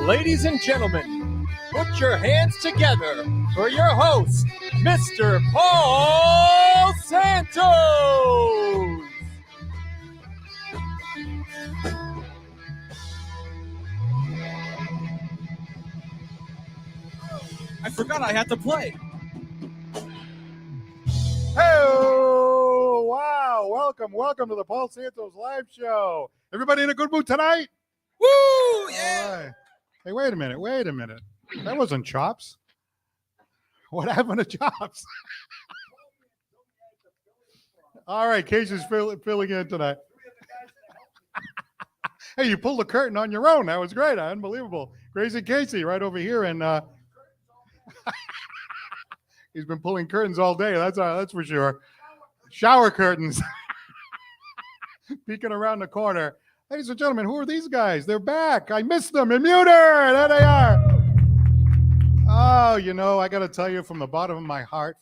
Ladies and gentlemen, put your hands together for your host, Mr. Paul Santos. I forgot I had to play. Hey, wow. Welcome to the Paul Santos live show. Everybody in a good mood tonight? Woo! Yeah. All right. Hey, wait a minute. That wasn't Chops. What happened to Chops? All right, Casey's filling in tonight. Hey, you pulled the curtain on your own. That was great. Unbelievable. Crazy Casey right over here. And he's been pulling curtains all day. That's for sure. Shower curtains. Peeking around the corner. Ladies and gentlemen, who are these guys? They're back. I missed them. In Muter. There they are. Oh, I got to tell you from the bottom of my heart,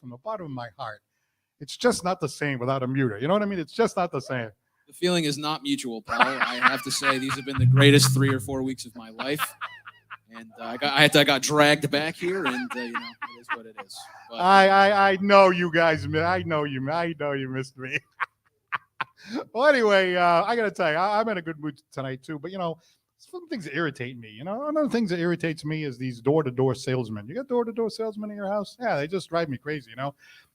it's just not the same without a Muter. You know what I mean? It's just not the same. The feeling is not mutual, Paul. I have to say these have been the greatest 3 or 4 weeks of my life. And I got dragged back here, and it is what it is. But, I know you guys. I know you missed me. Well, anyway, I got to tell you, I'm in a good mood tonight too. But some things that irritate me. One of the things that irritates me is these door-to-door salesmen. You got door-to-door salesmen in your house? Yeah, they just drive me crazy. The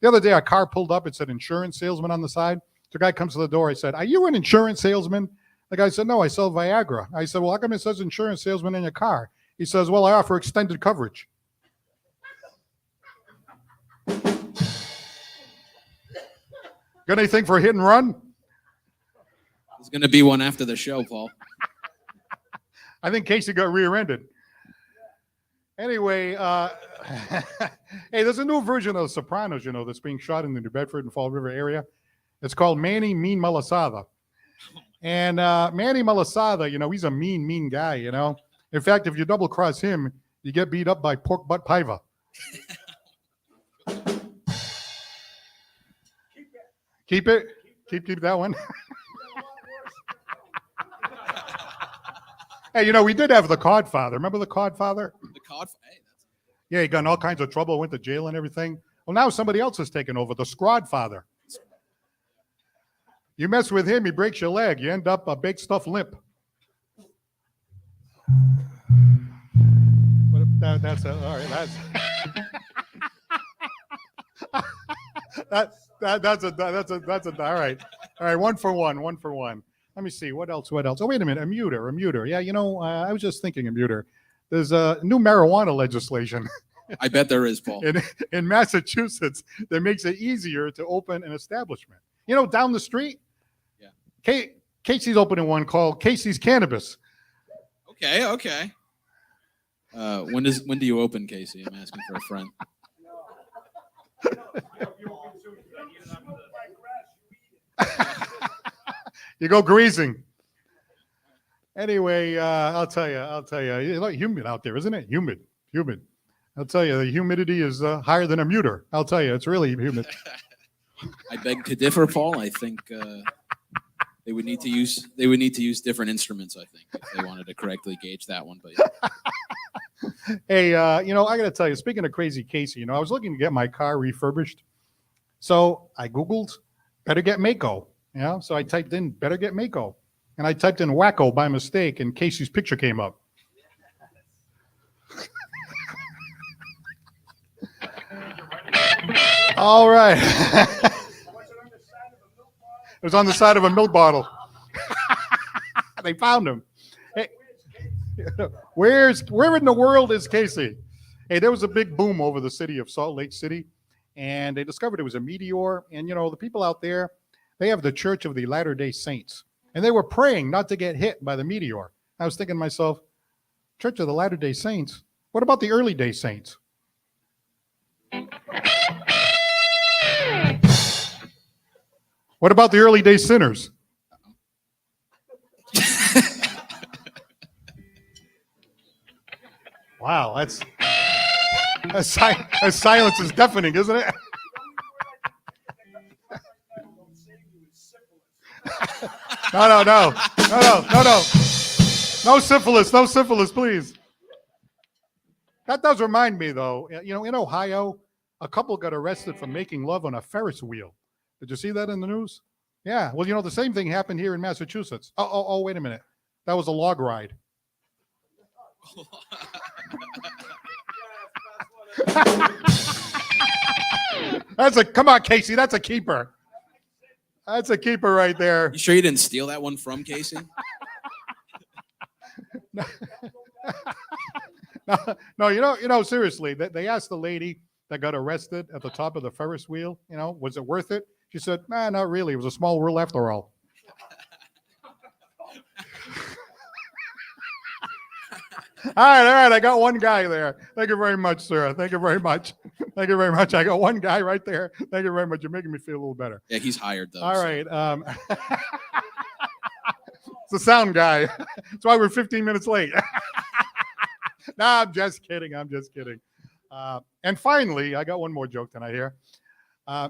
other day, a car pulled up. It said insurance salesman on the side. The guy comes to the door. I said, "Are you an insurance salesman?" The guy said, "No, I sell Viagra." I said, "Well, how come it says insurance salesman in your car?" He says, "Well, I offer extended coverage." Got anything for a hit and run? There's going to be one after the show, Paul. I think Casey got rear-ended. Anyway, hey, there's a new version of The Sopranos, that's being shot in the New Bedford and Fall River area. It's called Manny Mean Malasada. And Manny Malasada, he's a mean guy, In fact, if you double-cross him, you get beat up by Pork Butt Paiva. Keep it. Keep that one. Hey, we did have the Codfather. Remember the Codfather? The Codfather? Hey, yeah, he got in all kinds of trouble, went to jail and everything. Well, now somebody else has taken over, the Scrodfather. You mess with him, he breaks your leg. You end up a big stuffed limp. That's all right. That's all right. All right, one for one. Let me see. What else? Oh, wait a minute. A muter. Yeah, I was just thinking a muter. There's a new marijuana legislation. I bet there is, Paul. In Massachusetts that makes it easier to open an establishment. Down the street. Yeah. Casey's opening one called Casey's Cannabis. Okay. When do you open, Casey? I'm asking for a friend. You go greasing. Anyway, I'll tell you. It's like humid out there, isn't it? Humid. I'll tell you, the humidity is higher than a muter. I'll tell you, it's really humid. I beg to differ, Paul. I think they would need to use different instruments. I think if they wanted to correctly gauge that one. But yeah. Hey, I got to tell you. Speaking of Crazy Casey, I was looking to get my car refurbished, so I Googled better get Mako. So I typed in better get Mako, and I typed in wacko by mistake, and Casey's picture came up. All right. It was on the side of a milk bottle. They found him. Hey, where in the world is Casey? Hey, there was a big boom over the city of Salt Lake City, and they discovered it was a meteor. And, the people out there, they have the Church of the Latter-day Saints, and they were praying not to get hit by the meteor. I was thinking to myself, Church of the Latter-day Saints? What about the early day saints? What about the early day sinners? Wow, that silence is deafening, isn't it? No. No syphilis, please. That does remind me, though. In Ohio, a couple got arrested for making love on a Ferris wheel. Did you see that in the news? Yeah. Well, the same thing happened here in Massachusetts. Oh, wait a minute. That was a log ride. Come on, Casey. That's a keeper. That's a keeper right there. You sure you didn't steal that one from Casey? No, seriously, they asked the lady that got arrested at the top of the Ferris wheel, was it worth it? She said, nah, not really. It was a small wheel after all. All right. I got one guy there. Thank you very much, sir. Thank you very much. Thank you very much. I got one guy right there. Thank you very much. You're making me feel a little better. Yeah, he's hired, though. All right. It's the sound guy. That's why we're 15 minutes late. Nah, I'm just kidding. And finally, I got one more joke tonight here. Yeah,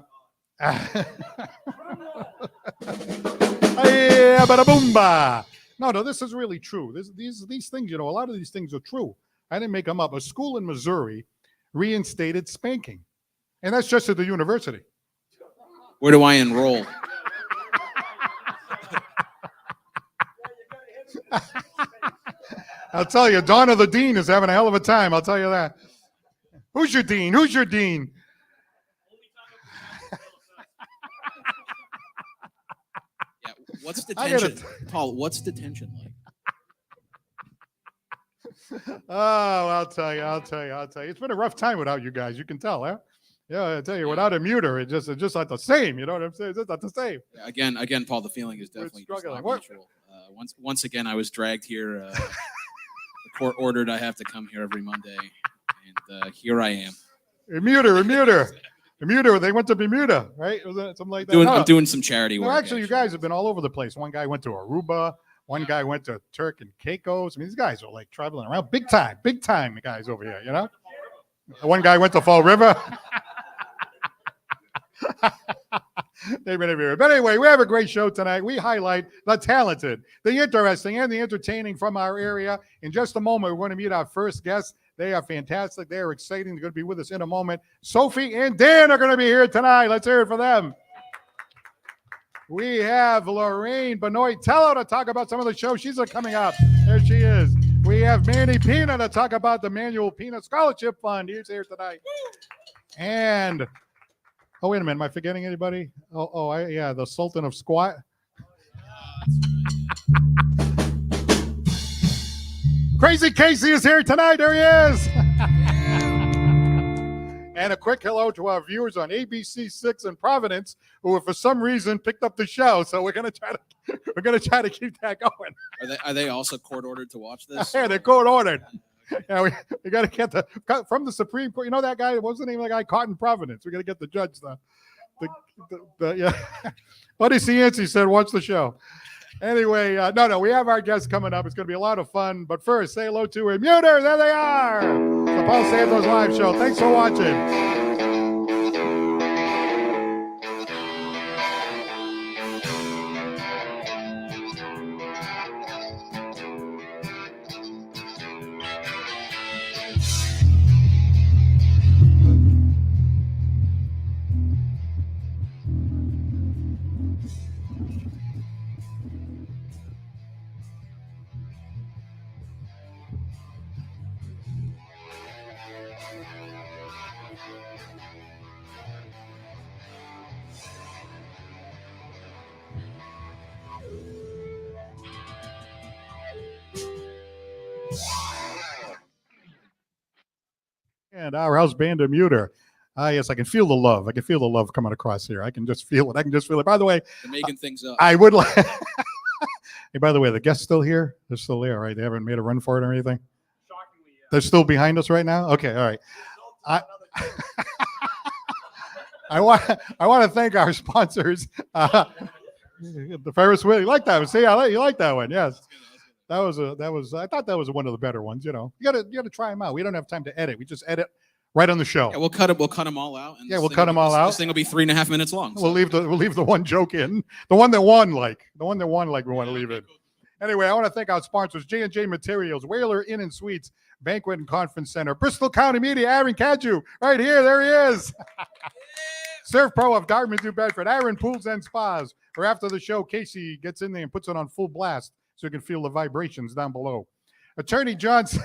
bada boomba. No, this is really true. These things, a lot of these things are true. I didn't make them up. A school in Missouri reinstated spanking, and that's just at the university. Where do I enroll? I'll tell you, Donna the dean is having a hell of a time. I'll tell you that. Who's your dean? Yeah, what's detention? Paul, what's detention like? Oh, I'll tell you. It's been a rough time without you guys. You can tell, huh? Yeah, I tell you, without a muter, it's just not the same. You know what I'm saying? It's just not the same. Yeah, again, Paul, the feeling is definitely struggling. Not mutual. Once again, I was dragged here. The court ordered I have to come here every Monday, and here I am. Bermuda. They went to Bermuda, right? Was it something like that? I'm doing some charity work. Actually, you guys have been all over the place. One guy went to Aruba. One guy went to Turk and Caicos. I mean, these guys are like traveling around big time guys over here, One guy went to Fall River. They've been everywhere. But anyway, we have a great show tonight. We highlight the talented, the interesting, and the entertaining from our area. In just a moment, we're going to meet our first guest. They are fantastic. They are exciting. They're going to be with us in a moment. Sophie and Dan are going to be here tonight. Let's hear it for them. We have Lorraine Botelho to talk about some of the shows. She's coming up. There she is. We have Manny Pina to talk about the Manuel Pina Scholarship Fund. He's here tonight. And, wait a minute. Am I forgetting anybody? The Sultan of Squat. Crazy Casey is here tonight. There he is. And a quick hello to our viewers on ABC6 in Providence, who for some reason picked up the show. So we're gonna try to keep that going. Are they also court ordered to watch this? Yeah, they're court ordered. Yeah, we got to get from the Supreme Court. You know that guy? What's the name of the guy caught in Providence? We got to get the judge yeah. Buddy Cianci said, watch the show. Anyway, we have our guests coming up. It's going to be a lot of fun. But first, say hello to Muter. There they are. The Paul Santos Live Show. Thanks for watching. And our house band of Muter. Yes, I can feel the love. I can feel the love coming across here. I can just feel it. By the way, they're making things up. I would like. Hey, by the way, the guests still here? They're still there, right? They haven't made a run for it or anything? Shockingly, yeah. They're still behind us right now? Okay, all right. I want to thank our sponsors. The Ferris wheel. You like that one? See, you like that one? Yes. I thought that was one of the better ones. You gotta try them out. We don't have time to edit. We just edit right on the show. Yeah, we'll cut them all out. And we'll cut them all out. This thing will be 3.5 minutes long. So. We'll leave the one joke in. The one that won, we want to leave it. Anyway, I want to thank our sponsors, J&J Materials, Whaler Inn and Suites, Banquet and Conference Center, Bristol County Media, Aaron Cadu, right here, there he is. Surf Pro of Dartmouth, New Bedford, Aaron Pools and Spas, where after the show, Casey gets in there and puts it on full blast so you can feel the vibrations down below. Attorney Johnson.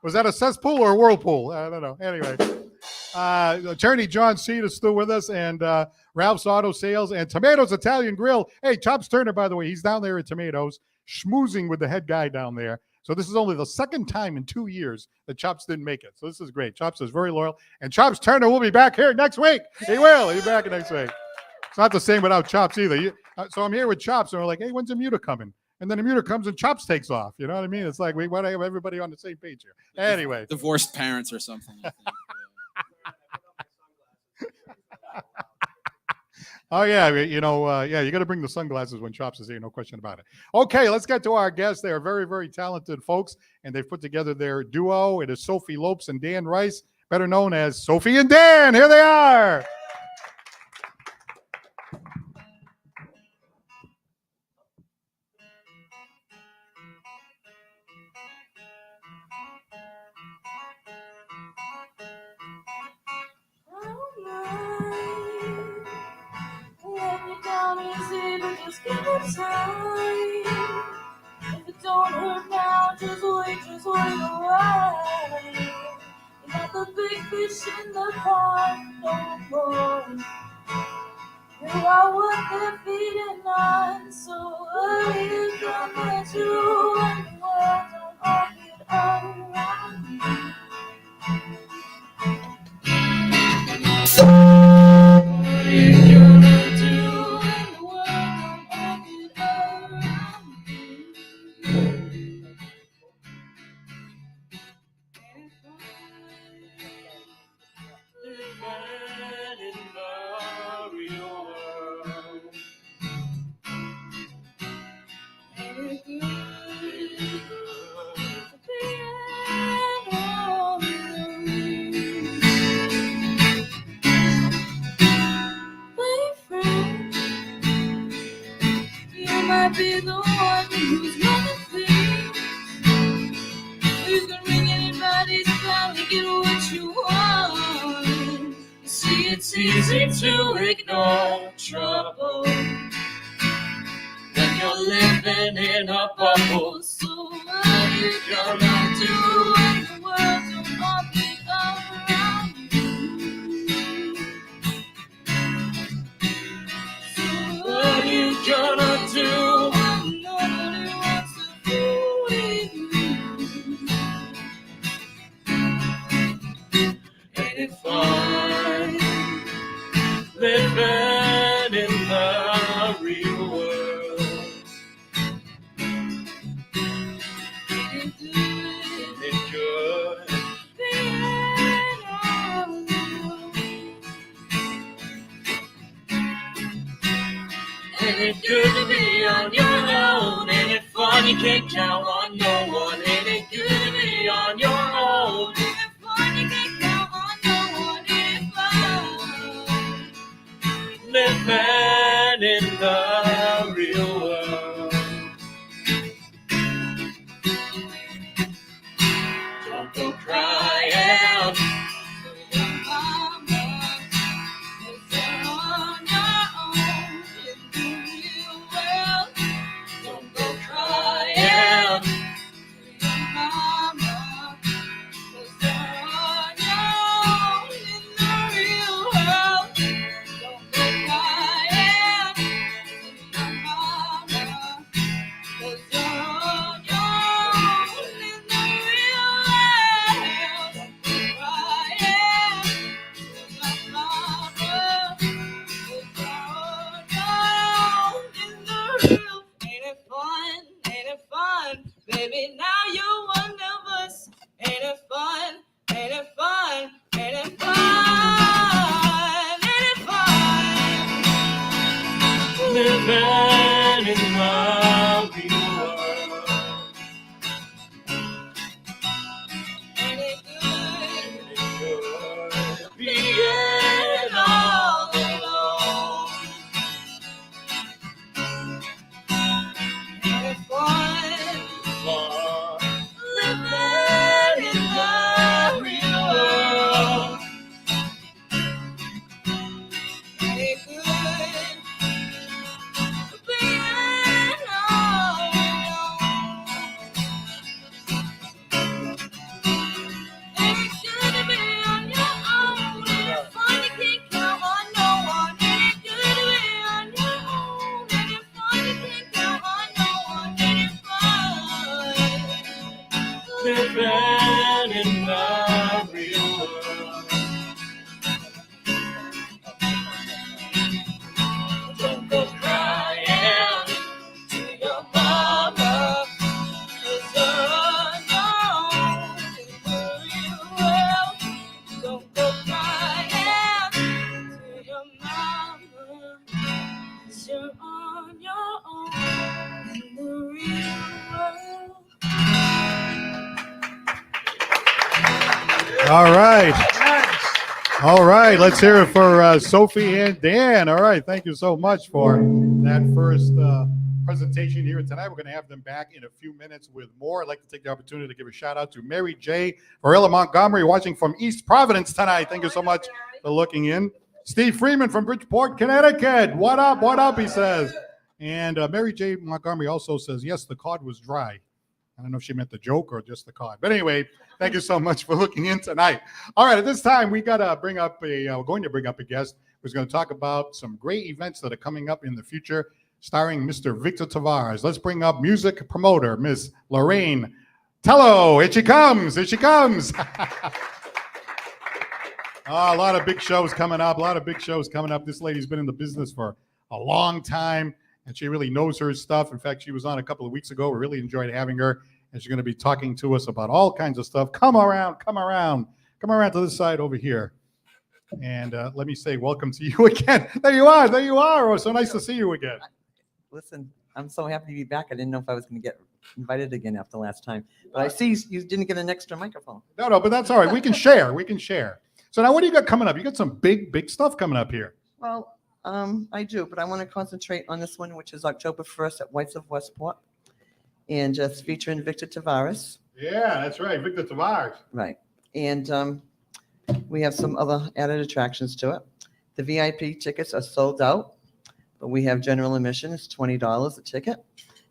Was that a cesspool or a whirlpool? I don't know. Anyway, Attorney John Seed is still with us, and Ralph's Auto Sales and Tomatoes Italian Grill. Hey, Chops Turner, by the way, he's down there at Tomatoes, schmoozing with the head guy down there. So this is only the second time in 2 years that Chops didn't make it. So this is great. Chops is very loyal, and Chops Turner will be back here next week. He will. He'll be back next week. It's not the same without Chops either. So I'm here with Chops, and we're like, hey, when's the muter coming? And then the muter comes and Chops takes off. You know what I mean? It's like we want to have everybody on the same page here. Anyway. Divorced parents or something, I think. Oh, yeah. You know, you got to bring the sunglasses when Chops is here. No question about it. Okay, let's get to our guests. They are very, very talented folks, and they've put together their duo. It is Sophie Lopes and Dan Rice, better known as Sophie and Dan. Here they are. Just give it time. If it don't hurt now, just wait a while. You're not the big fish in the pond no more. You are what they're feeding on. So what are you gonna do when the world don't orbit around you? What are you gonna do when the world don't orbit around you? Living in the real world. Ain't it good to be all alone? Boyfriend, you might be the one who's gonna think you can ring anybody's bell and get what you want. You see, it's easy to ignore trouble when you're living in a bubble. So what are you gonna do when the world don't orbit around you? So what are you gonna do when nobody wants to fool with you? Ain't it fun living in the real world? Ain't it good being all alone? Ain't it good to be on your own? Ain't it fun? You can't count on no one. Ain't it good to be on your own? Ain't it fun? You can't count on no one. Ain't it fun? Living in the real world. Don't go crying to your mama. If you're on your own in the real world, don't go crying to your mama. If you're on your own in the real world, don't go crying to your mama. If you're on your own in the real world, don't go crying to your mama. If you're on your own in the real, ain't it fun? Ain't it fun? Baby, now you're one of us. Ain't it fun? Ain't it fun? Ain't it fun? Ain't it fun? Living in the real world. Ain't it good? Being all alone. All right. All right. Let's hear it for Sophie and Dan. All right. Thank you so much for that first presentation here tonight. We're going to have them back in a few minutes with more. I'd like to take the opportunity to give a shout out to Mary J. Varela Montgomery watching from East Providence tonight. Thank you so much for looking in. Steve Freeman from Bridgeport, Connecticut. What up? What up? He says. And Mary J. Montgomery also says, yes, the cod was dry. I don't know if she meant the joke or just the cod. But anyway, thank you so much for looking in tonight. All right, at this time, we're going to bring up a guest who's going to talk about some great events that are coming up in the future, starring Mr. Victor Tavares. Let's bring up music promoter, Miss Lorraine Botelho. Here she comes. Here she comes. A lot of big shows coming up. This lady's been in the business for a long time, and she really knows her stuff. In fact, she was on a couple of weeks ago. We really enjoyed having her, and she's going to be talking to us about all kinds of stuff. Come around to this side over here. And let me say welcome to you again. There you are. Oh, so nice to see you again. Listen, I'm so happy to be back. I didn't know if I was going to get invited again after last time. But I see you didn't get an extra microphone. No, but that's all right. We can share. So now what do you got coming up? You got some big stuff coming up here. Well, I do, but I want to concentrate on this one, which is October 1st at Whites of Westport, and just featuring Victor Tavares. Yeah, that's right, Victor Tavares. Right. And we have some other added attractions to it. The VIP tickets are sold out, but we have general admission. It's $20 a ticket.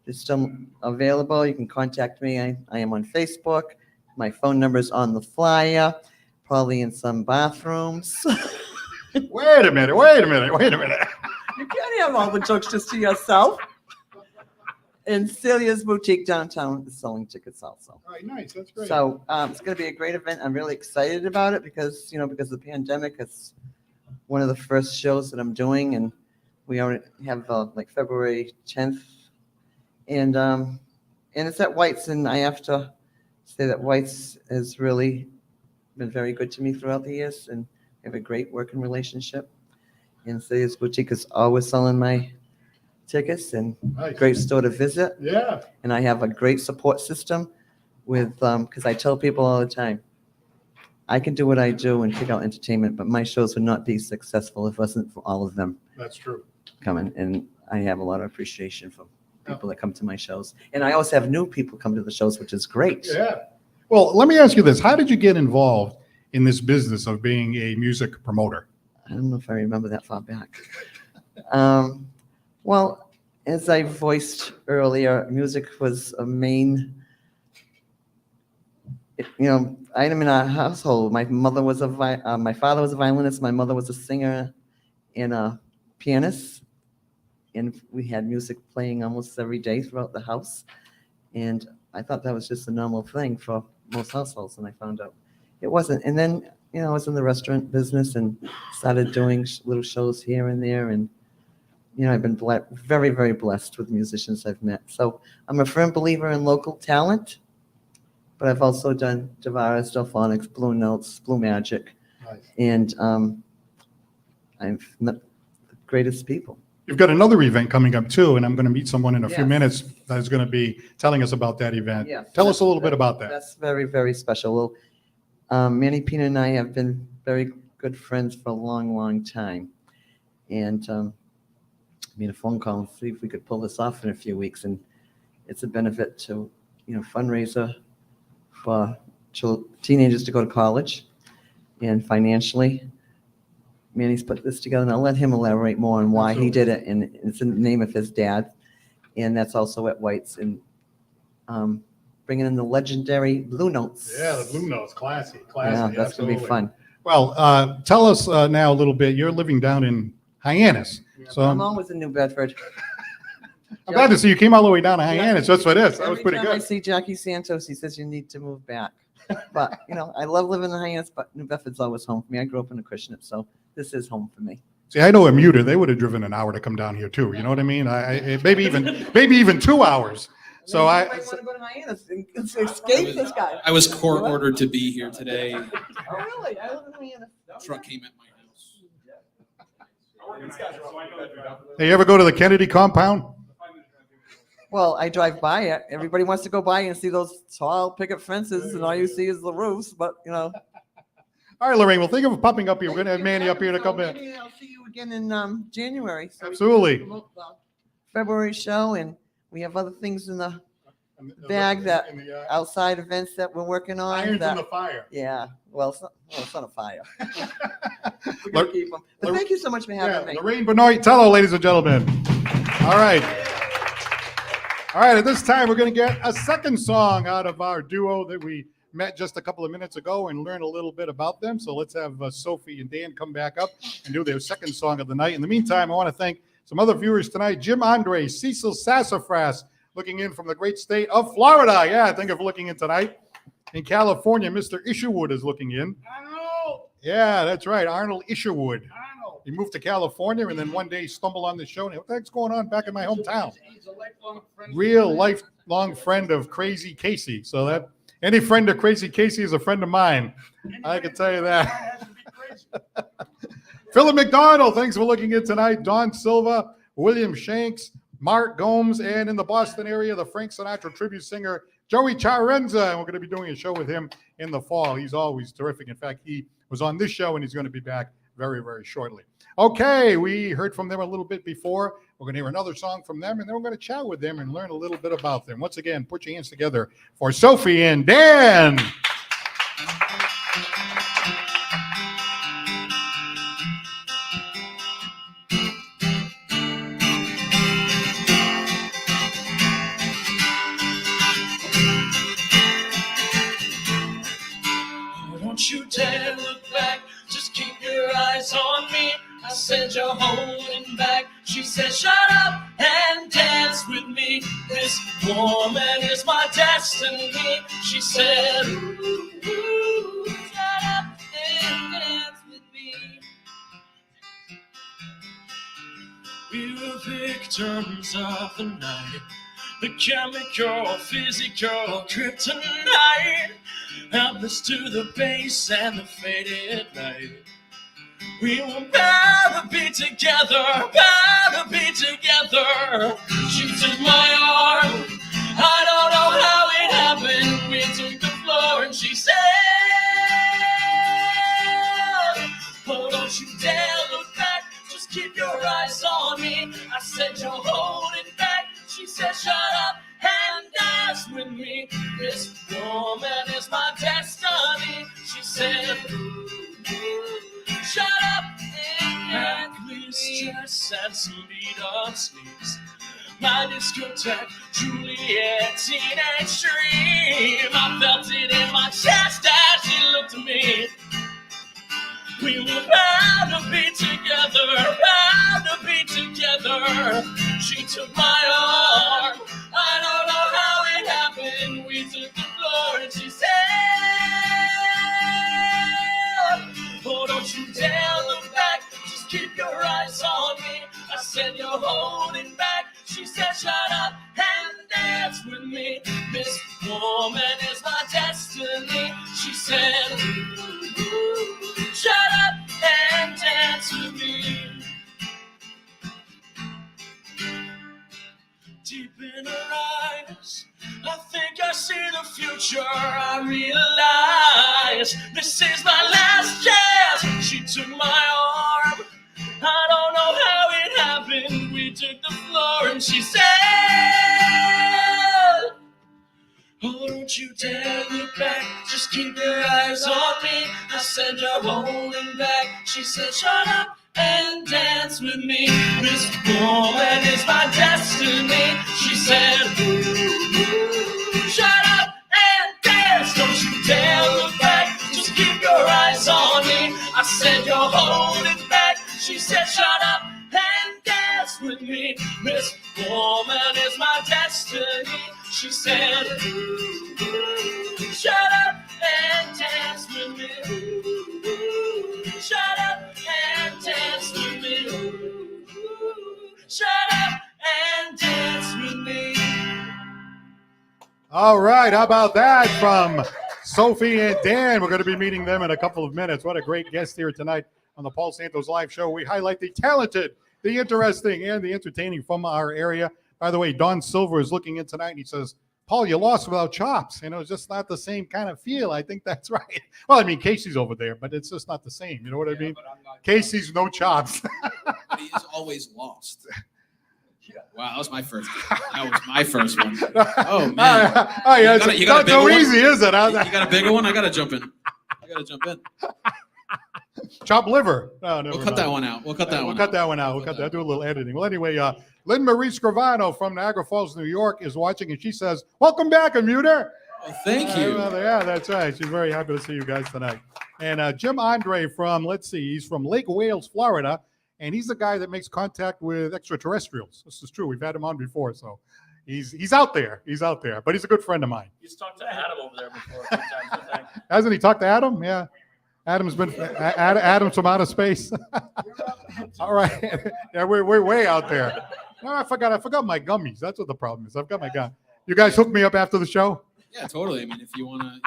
It's still available. You can contact me. I am on Facebook. My phone number is on the flyer, probably in some bathrooms. Wait a minute. You can't have all the jokes just to yourself. And Celia's Boutique downtown is selling tickets also. All right, nice. That's great. So it's going to be a great event. I'm really excited about it because of the pandemic, it's one of the first shows that I'm doing, and we already have like February 10th, and it's at White's, and I have to say that White's has really been very good to me throughout the years, and we have a great working relationship. And Celia's Boutique is always selling my tickets, and Nice. Great store to visit. Yeah. And I have a great support system with, because I tell people all the time, I can do what I do and pick out entertainment, but my shows would not be successful if it wasn't for all of them That's true. coming. And I have a lot of appreciation for people that come to my shows. And I also have new people come to the shows, which is great. Yeah. Well, let me ask you this. How did you get involved in this business of being a music promoter? I don't know if I remember that far back. Well, as I voiced earlier, music was a main, item in our household. My father was a violinist. My mother was a singer and a pianist, and we had music playing almost every day throughout the house. And I thought that was just a normal thing for most households, and I found out it wasn't. And then, I was in the restaurant business and started doing little shows here and there, and I've been very, very blessed with musicians I've met. So I'm a firm believer in local talent, but I've also done Tavares, Delphonics, Blue Notes, Blue Magic, Nice. and I've met the greatest people. You've got another event coming up too, and I'm going to meet someone in a few Yes. minutes that is going to be telling us about that event. Yes. Tell us a little bit about that. That's very, very special. Well, Manny Pina and I have been very good friends for a long, long time. And made a phone call and see if we could pull this off in a few weeks. And it's a benefit to, fundraiser for teenagers to go to college. And financially, Manny's put this together, and I'll let him elaborate more on why he did it. And it's in the name of his dad. And that's also at White's. And bringing in the legendary Blue Notes. Yeah, the Blue Notes, classy. Yeah, that's going to be fun. Well, tell us now a little bit. You're living down in Hyannis. So I'm always in New Bedford. I'm glad to see you came all the way down to Hyannis. That's what it is. That was Every pretty time I good. see Jackie Santos, he says you need to move back. But, I love living in Hyannis, but New Bedford's always home for me. I grew up in Acushnet, so this is home for me. See, I know a muter. They would have driven an hour to come down here too. You know what I mean? Maybe even 2 hours. So Maybe you might want to go to Hyannis and escape this guy. I was court ordered to be here today. Oh, really? I live in Hyannis. Truck came at my house. Hey, you ever go to the Kennedy compound? Well, I drive by it. Everybody wants to go by and see those tall picket fences, and all you see is the roofs. But All right, Lorraine. Well, think of popping up here. We're going to have Manny up here in a couple minutes. Maybe I'll see you again in January. So we can Absolutely. promote the February show, and we have other things in the bag that outside events that we're working on. irons in that- the fire. Yeah. Well, it's not a fire. We're Lor- gonna keep 'em. But Lor- thank you so much for having me. Lorraine Botelho, ladies and gentlemen. All right. All right. At this time, we're going to get a second song out of our duo that we met just a couple of minutes ago and learn a little bit about them. So let's have Sophie and Dan come back up and do their second song of the night. In the meantime, I want to thank some other viewers tonight. Jim Andre, Cecil Sassafras, looking in from the great state of Florida. Yeah, I think of looking in tonight. In California, Mr. Isherwood is looking in. Arnold! Yeah, that's right. Arnold Isherwood. Arnold! He moved to California and then one day stumbled on the show. And what the heck's going on back in my hometown? He's a lifelong friend. Real lifelong friend of Crazy Casey. So that any friend of Crazy Casey is a friend of mine. I can tell you that. Has to be crazy. Philip McDonald, thanks for looking in tonight. Don Silva, William Shanks, Mark Gomes, and in the Boston area, the Frank Sinatra tribute singer, Joey Charenza. And we're going to be doing a show with him in the fall. He's always terrific. In fact, he was on this show and he's going to be back very, very shortly. Okay, we heard from them a little bit before. We're going to hear another song from them, and then we're going to chat with them and learn a little bit about them. Once again, put your hands together for Sophie and Dan. Don't you dare look back, just keep your eyes on me. I said you're holding back. She said shut up and dance with me. This woman is my destiny. She said ooh, ooh, shut up and dance with me. We were victims of the night, the chemical, physical kryptonite. Helpless to the base and the faded light. We were bound to be together, bound to be together. She took my arm, I don't know how it happened. We took the floor and she said, oh, don't you dare look back, just keep your eyes on me. I said, you're holding back. She said, shut up and dance with me. This woman is my destiny. She said, ooh, ooh, shut up and dance with me. Dress and some beat-up sleeves. My discotheque, Juliet, teenage dream. I felt it in my chest as she looked at me. We were bound to be together, bound to be together. She took my arm, I don't know how it happened. We took the floor and she said, oh, don't you dare look back, just keep your eyes on me. I said, you're holding back. She said, shut up and dance with me. This woman is my destiny. She said, ooh, ooh, shut up and dance with me. Deep in her eyes, I think I see the future. I realize this is my last chance. She took my arm, I don't know how it happened. We took the floor and she said, oh, don't you dare look back, just keep your eyes on me. I said, you're holding back. She said, shut up and dance with me. This woman is my destiny. She said, ooh, ooh, shut up and dance. Don't you dare look back, just keep your eyes on me. I said, you're holding back. She said, shut up and dance with me. This woman is my destiny. She said, ooh, ooh, shut up and dance with me. Ooh, ooh, shut up and dance with me. Ooh, ooh, shut up and dance with me. All right, how about that from Sophie and Dan? We're going to be meeting them in a couple of minutes. What a great guest here tonight on the Paul Santos Live Show. We highlight the talented, the interesting, and the entertaining from our area. By the way, Don Silver is looking in tonight, and he says, Paul, you lost without chops. It's just not the same kind of feel. I think that's right. Well, I mean, Casey's over there, but it's just not the same. You know what I mean? Casey's no chops. But he is always lost. Wow, that was my first. That was my first one. Oh man! Oh, yeah, you got a it's so bigger easy, is it? You got a bigger one? I gotta jump in. Chop liver. No, We'll cut that one out. We'll cut that one. We'll cut that one out. We'll cut that. Do a little editing. Well, anyway, Lynn Marie Scrivano from Niagara Falls, New York, is watching, and she says, "Welcome back, Amuter." Oh, thank you. Yeah, that's right. She's very happy to see you guys tonight. And Jim Andre from, he's from Lake Wales, Florida, and he's the guy that makes contact with extraterrestrials. This is true. We've had him on before, so he's out there. He's out there, but he's a good friend of mine. He's talked to Adam over there before a few times, I think. Hasn't he talked to Adam? Yeah. Adam's from outer space. All right. Yeah, we're way out there. No, I forgot my gummies. That's what the problem is. I've got my gum. You guys hook me up after the show? Yeah, totally. I mean, if you want to,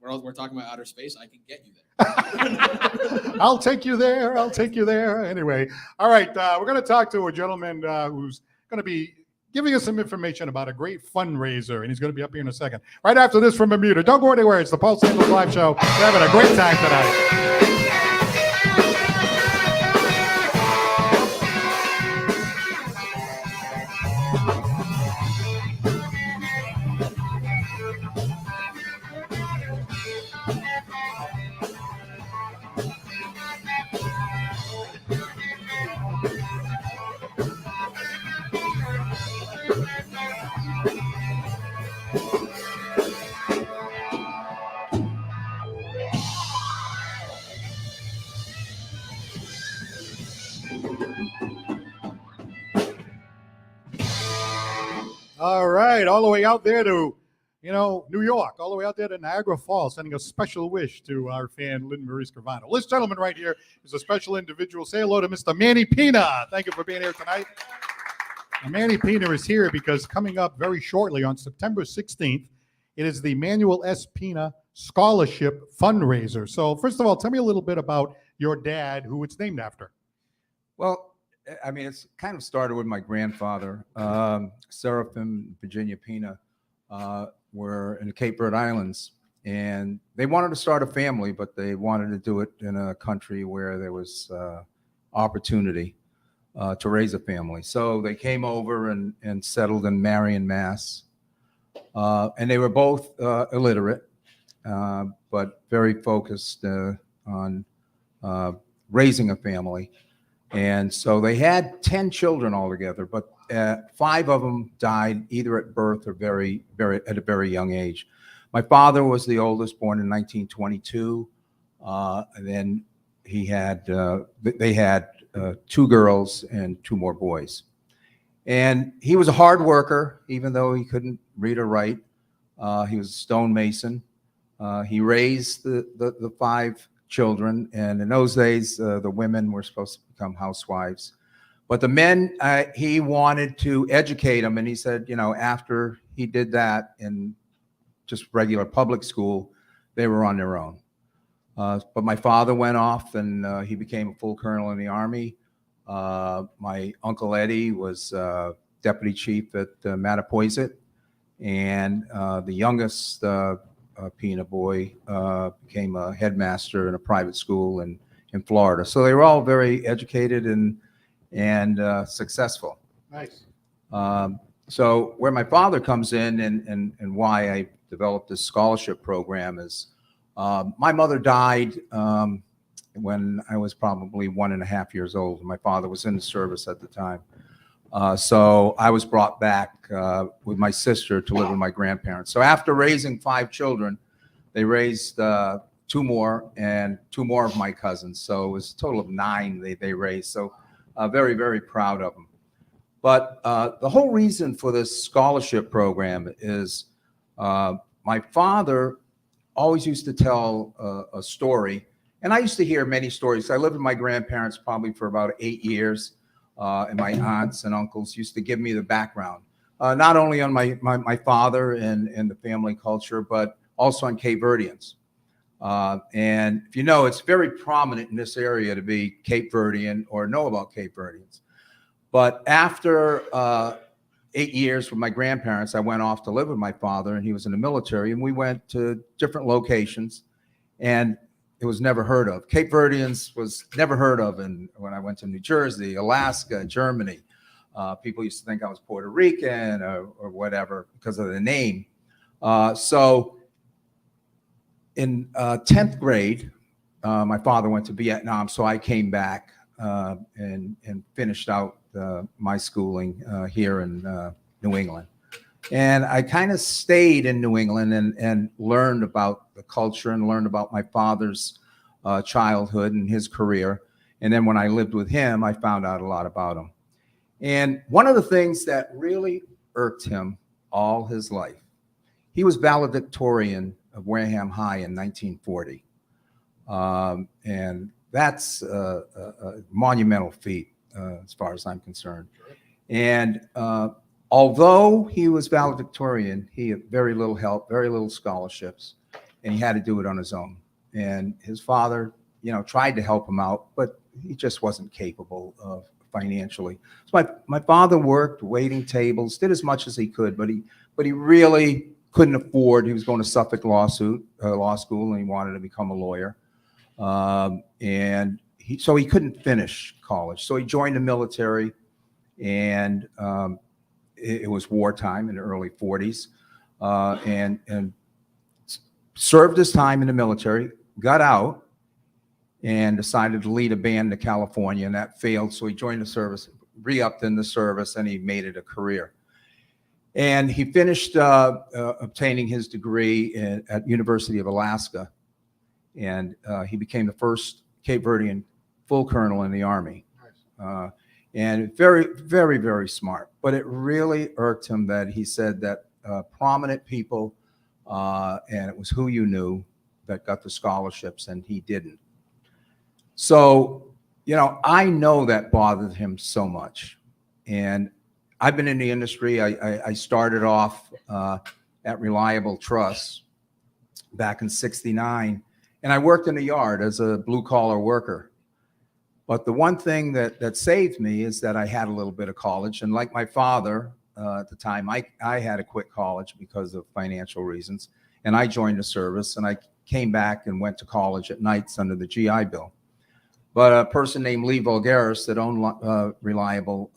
we're talking about outer space, I can get you there. I'll take you there. I'll take you there. Anyway, all right. We're going to talk to a gentleman who's going to be giving us some information about a great fundraiser, and he's going to be up here in a second. Right after this from Bermuda. Don't go anywhere. It's the Paul Santos Live Show. We're having a great time tonight. All right, all the way out there to, New York, all the way out there to Niagara Falls, sending a special wish to our fan, Lynn Marie Scrivano. This gentleman right here is a special individual. Say hello to Mr. Manny Pina. Thank you for being here tonight. Now, Manny Pina is here because coming up very shortly on September 16th, it is the Manuel S. Pina Scholarship Fundraiser. So first of all, tell me a little bit about your dad, who it's named after. Well, I mean, it's kind of started with my grandfather. Seraphim, Virginia Pina were in the Cape Verde Islands, and they wanted to start a family, but they wanted to do it in a country where there was opportunity to raise a family. So they came over and settled in Marion, Mass. And they were both illiterate, but very focused on raising a family. And so they had 10 children altogether, but 5 of them died either at birth or at a very young age. My father was the oldest, born in 1922. And then they had 2 girls and 2 more boys. And he was a hard worker, even though he couldn't read or write. He was a stonemason. He raised the 5 children, and in those days, the women were supposed to become housewives. But the men, he wanted to educate them, and he said, after he did that in just regular public school, they were on their own. But my father went off, and he became a full colonel in the Army. My Uncle Eddie was deputy chief at Mattapoisett, and the youngest Pina boy became a headmaster in a private school in Florida. So they were all very educated and successful. Nice. So where my father comes in and why I developed this scholarship program is my mother died when I was probably 1.5 years old. My father was in the service at the time. So I was brought back with my sister to live with my grandparents. So after raising 5 children, they raised 2 more and 2 more of my cousins. So it was a total of 9 they raised. So very, very proud of them. But the whole reason for this scholarship program is my father always used to tell a story. And I used to hear many stories. I lived with my grandparents probably for about 8 years. And my aunts and uncles used to give me the background, not only on my father and the family culture, but also on Cape Verdeans. And if you know, it's very prominent in this area to be Cape Verdean or know about Cape Verdeans. But after 8 years with my grandparents, I went off to live with my father, and he was in the military, and we went to different locations, and it was never heard of. Cape Verdeans was never heard of. And when I went to New Jersey, Alaska, Germany, people used to think I was Puerto Rican or whatever because of the name. So in 10th grade, my father went to Vietnam, so I came back and finished out my schooling here in New England. And I kind of stayed in New England and learned about the culture and learned about my father's childhood and his career. And then when I lived with him, I found out a lot about him. And one of the things that really irked him all his life, he was valedictorian of Wareham High in 1940. And that's a monumental feat as far as I'm concerned. And although he was valedictorian, he had very little help, very little scholarships, and he had to do it on his own. And his father, tried to help him out, but he just wasn't capable of financially. So my father worked waiting tables, did as much as he could, but he really couldn't afford. He was going to Suffolk law school, and he wanted to become a lawyer. And so he couldn't finish college. So he joined the military, and it was wartime in the early 40s, and served his time in the military, got out, and decided to lead a band to California, and that failed. So he joined the service, re-upped in the service, and he made it a career. And he finished obtaining his degree at University of Alaska, and he became the first Cape Verdean full colonel in the Army. And very, very, very smart. But it really irked him that he said that prominent people, and it was who you knew, that got the scholarships, and he didn't. So, I know that bothered him so much. And I've been in the industry. I started off at Reliable Truss back in '69, and I worked in the yard as a blue-collar worker. But the one thing that saved me is that I had a little bit of college. And like my father at the time, I had to quit college because of financial reasons. And I joined the service, and I came back and went to college at nights under the GI Bill. But a person named Lee Vulgaris that owned Reliable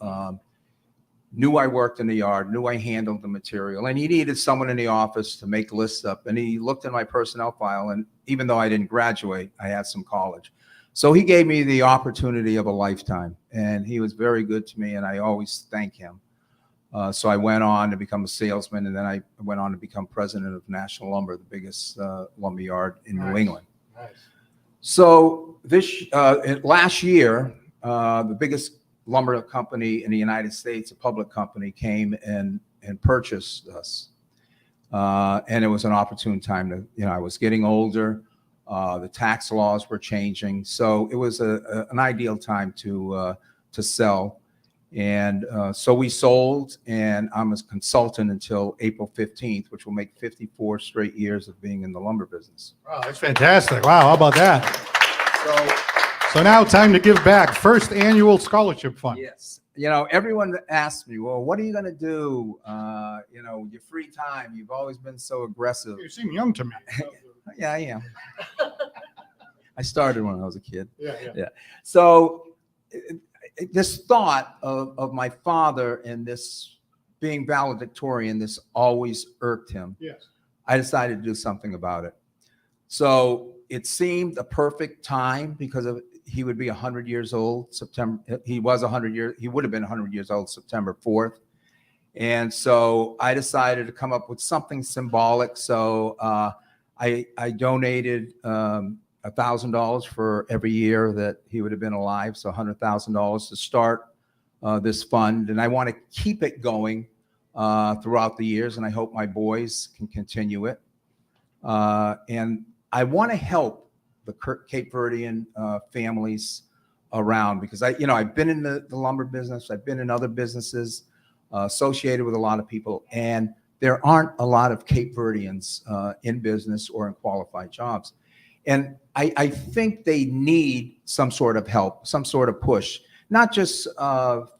knew I worked in the yard, knew I handled the material, and he needed someone in the office to make lists up. And he looked in my personnel file, and even though I didn't graduate, I had some college. So he gave me the opportunity of a lifetime, and he was very good to me, and I always thank him. So I went on to become a salesman, and then I went on to become president of National Lumber, the biggest lumber yard in New England. Nice. So this last year, the biggest lumber company in the United States, a public company, came and purchased us. And it was an opportune time to, I was getting older. The tax laws were changing. So it was an ideal time to sell. And so we sold, and I'm a consultant until April 15th, which will make 54 straight years of being in the lumber business. Wow, that's fantastic. Wow, how about that? So now time to give back. First annual scholarship fund. Yes. Everyone asks me, well, what are you going to do? Your free time, you've always been so aggressive. You seem young to me. Yeah, I am. I started when I was a kid. Yeah. So this thought of my father and this being valedictorian, this always irked him. Yes. I decided to do something about it. So it seemed a perfect time because he would be 100 years old September. He was 100 years. He would have been 100 years old September 4th. And so I decided to come up with something symbolic. So I donated $1,000 for every year that he would have been alive. So $100,000 to start this fund. And I want to keep it going throughout the years. And I hope my boys can continue it. And I want to help the Cape Verdean families around, because I've been in the lumber business. I've been in other businesses associated with a lot of people, and there aren't a lot of Cape Verdeans in business or in qualified jobs. And I think they need some sort of help, some sort of push, not just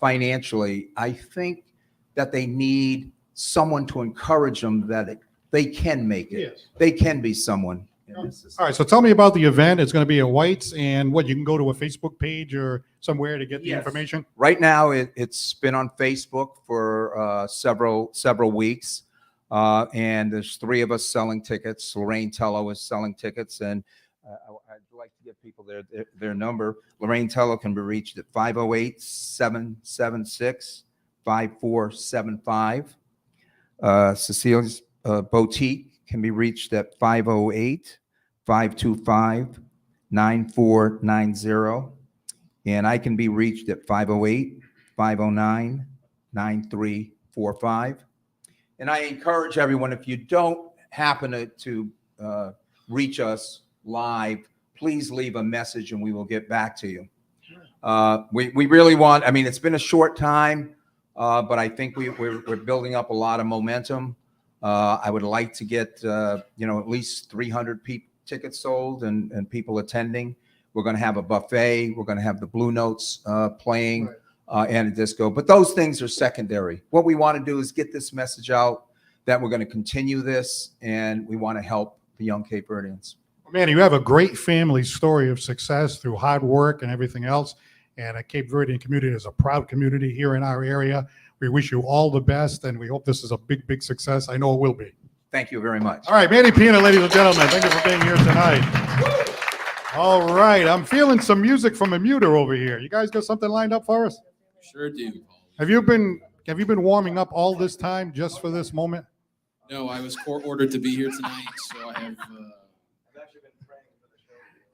financially. I think that they need someone to encourage them that they can make it. Yes. They can be someone in this society. All right, so tell me about the event. It's going to be at White's, and what, you can go to a Facebook page or somewhere to get the Yes. information? Right now, it's been on Facebook for several weeks, and there's 3 of us selling tickets. Lorraine Botelho is selling tickets, and I'd like to give people their number. Lorraine Botelho can be reached at 508-776-5475. Cecilia's Boutique can be reached at 508-525-9490. And I can be reached at 508-509-9345. And I encourage everyone, if you don't happen to reach us live, please leave a message and we will get back to you. We really want, I mean, it's been a short time, but I think we're building up a lot of momentum. I would like to get, at least 300 tickets sold and people attending. We're going to have a buffet. We're going to have the Blue Notes playing and a disco. But those things are secondary. What we want to do is get this message out that we're going to continue this, and we want to help the young Cape Verdeans. Man, you have a great family story of success through hard work and everything else. And a Cape Verdean community is a proud community here in our area. We wish you all the best, and we hope this is a big, big success. I know it will be. Thank you very much. All right, Manny Pina, ladies and gentlemen, thank you for being here tonight. All right, I'm feeling some music from a muter over here. You guys got something lined up for us? Sure do. Have you been warming up all this time just for this moment? No, I was court ordered to be here tonight, so I have.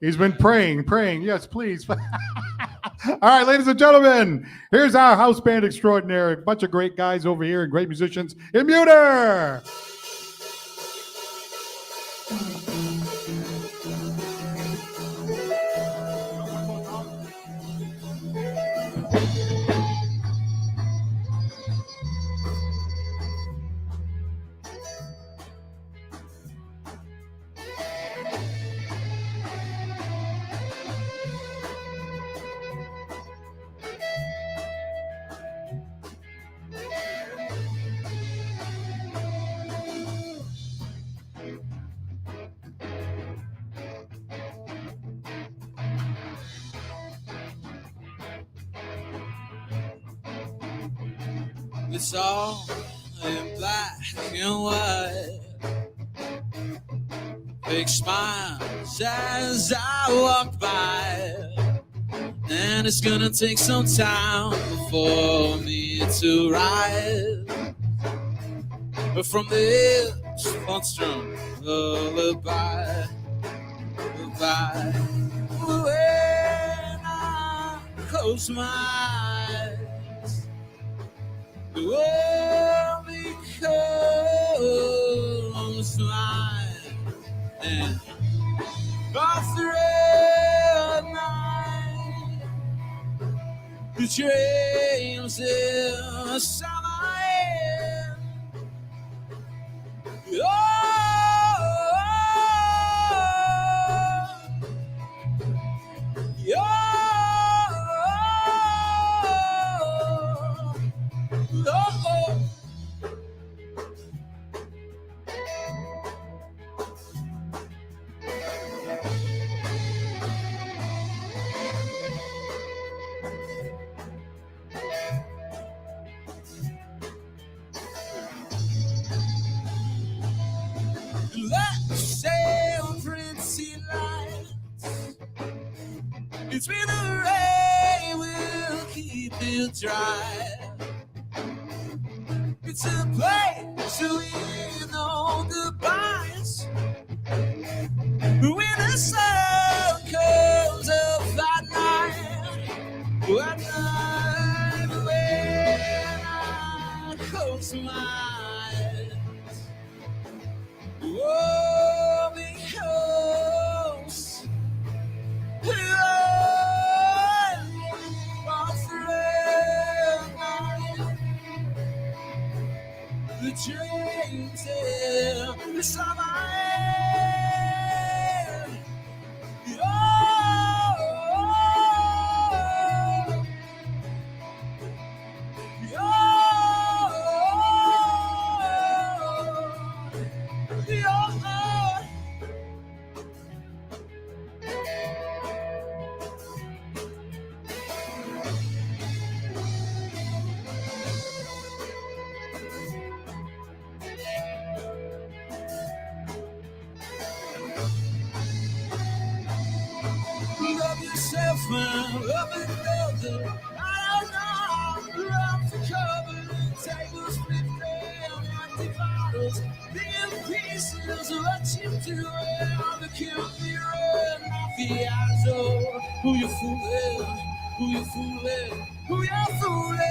He's been praying. Yes, please. All right, ladies and gentlemen, here's our house band extraordinaire. A bunch of great guys over here and great musicians in Muter. It's all in black and white. Big smiles as I walk by. And it's gonna take some time for me to rise. But from this one-strum lullaby, lullaby. When I close my eyes, the world becomes mine, and all through the night, the dreams inside my head. Let's sail pretty lights. It's been the rain, we'll keep it dry. It's a place with no goodbyes. When the sun comes up at night, when I close my eyes, oh, because the dreams inside my head. Oh, oh, smile up and down. I don't know, run for cover, tables flipping, empty bottles, big pieces of what you do, the Cuban mafioso. Who you fooling? Who you fooling? Who you fooling?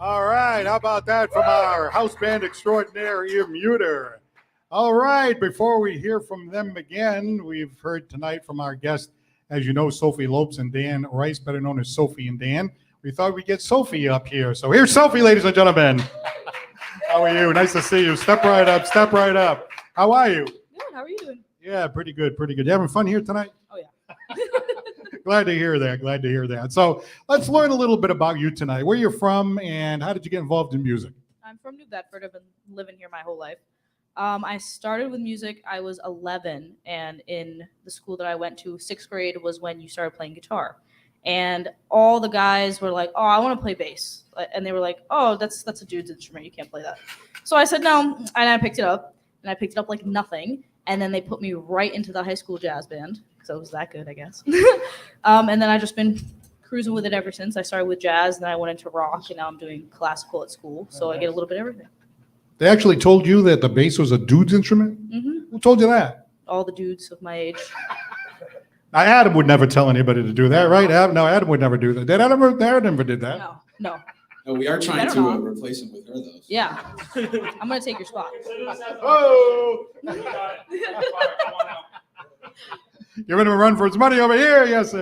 All right, how about that from our house band extraordinaire, Muter. All right, before we hear from them again, we've heard tonight from our guest, as you know, Sophie Lopes and Dan Rice, better known as Sophie and Dan. We thought we'd get Sophie up here. So here's Sophie, ladies and gentlemen. How are you? Nice to see you. Step right up, step right up. How are you? Good. How are you doing? Yeah, pretty good, pretty good. You having fun here tonight? Oh, yeah. Glad to hear that. Glad to hear that. So let's learn a little bit about you tonight. Where you're from and how did you get involved in music? I'm from New Bedford. I've been living here my whole life. I started with music. I was 11, and in the school that I went to, sixth grade was when you started playing guitar. And all the guys were like, "Oh, I want to play bass," and they were like, "Oh, that's a dude's instrument. You can't play that." So I said no, and I picked it up, like nothing. And then they put me right into the high school jazz band because I was that good, I guess. And then I've just been cruising with it ever since. I started with jazz, and then I went into rock, and now I'm doing classical at school. So I get a little bit of everything. They actually told you that the bass was a dude's instrument? Mm-hmm. Who told you that? All the dudes of my age. Now, Adam would never tell anybody to do that, right? No, Adam would never do that. Did Adam never did that? No. No, we are trying to replace him with her, though. Yeah. I'm going to take your spot. Oh! Giving him a run for his money over here. Yes.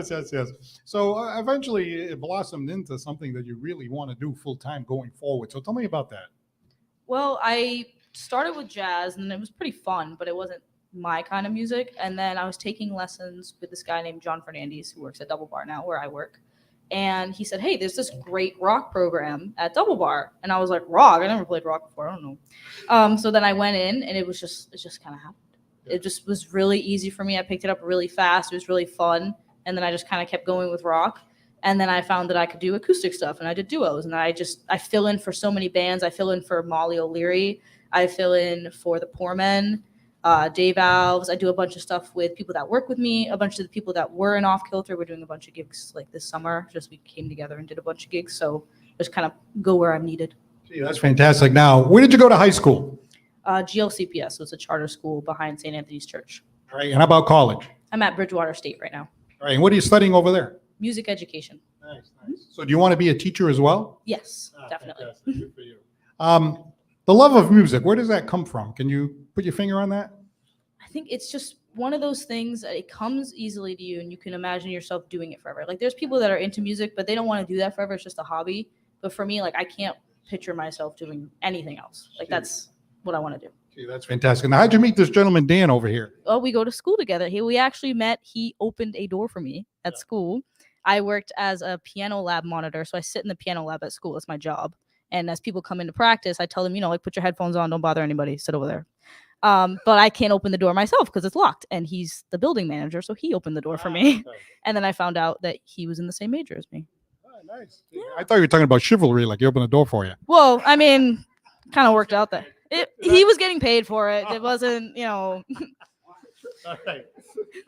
So eventually it blossomed into something that you really want to do full time going forward. So tell me about that. Well, I started with jazz, and it was pretty fun, but it wasn't my kind of music. And then I was taking lessons with this guy named John Fernandez, who works at Double Bar now, where I work. And he said, "Hey, there's this great rock program at Double Bar." And I was like, "Rock? I never played rock before. I don't know." So then I went in, and it just kind of happened. It just was really easy for me. I picked it up really fast. It was really fun. And then I just kind of kept going with rock. And then I found that I could do acoustic stuff, and I did duos. And I fill in for so many bands. I fill in for Molly O'Leary. I fill in for the Poor Men, Dave Alves. I do a bunch of stuff with people that work with me. A bunch of the people that were in Off Kilter. We're doing a bunch of gigs like this summer. Just we came together and did a bunch of gigs. So just kind of go where I'm needed. Gee, that's fantastic. Now, where did you go to high school? GLCPS, so it's a charter school behind St. Anthony's Church. All right. And how about college? I'm at Bridgewater State right now. All right. And what are you studying over there? Music education. Nice. So do you want to be a teacher as well? Yes, definitely. Fantastic. Good for you. The love of music, where does that come from? Can you put your finger on that? I think it's just one of those things that it comes easily to you, and you can imagine yourself doing it forever. Like there's people that are into music, but they don't want to do that forever. It's just a hobby. But for me, like I can't picture myself doing anything else. Like that's what I want to do. Gee, that's fantastic. Now, how'd you meet this gentleman, Dan, over here? Oh, we go to school together. We actually met. He opened a door for me at school. I worked as a piano lab monitor, so I sit in the piano lab at school. That's my job. And as people come into practice, I tell them, like put your headphones on, don't bother anybody, sit over there. But I can't open the door myself because it's locked. And he's the building manager, so he opened the door for me. Okay. And then I found out that he was in the same major as me. Oh, nice. Yeah. I thought you were talking about chivalry, like he opened the door for you. Well, I mean, kind of worked out there. He was getting paid for it. It wasn't, All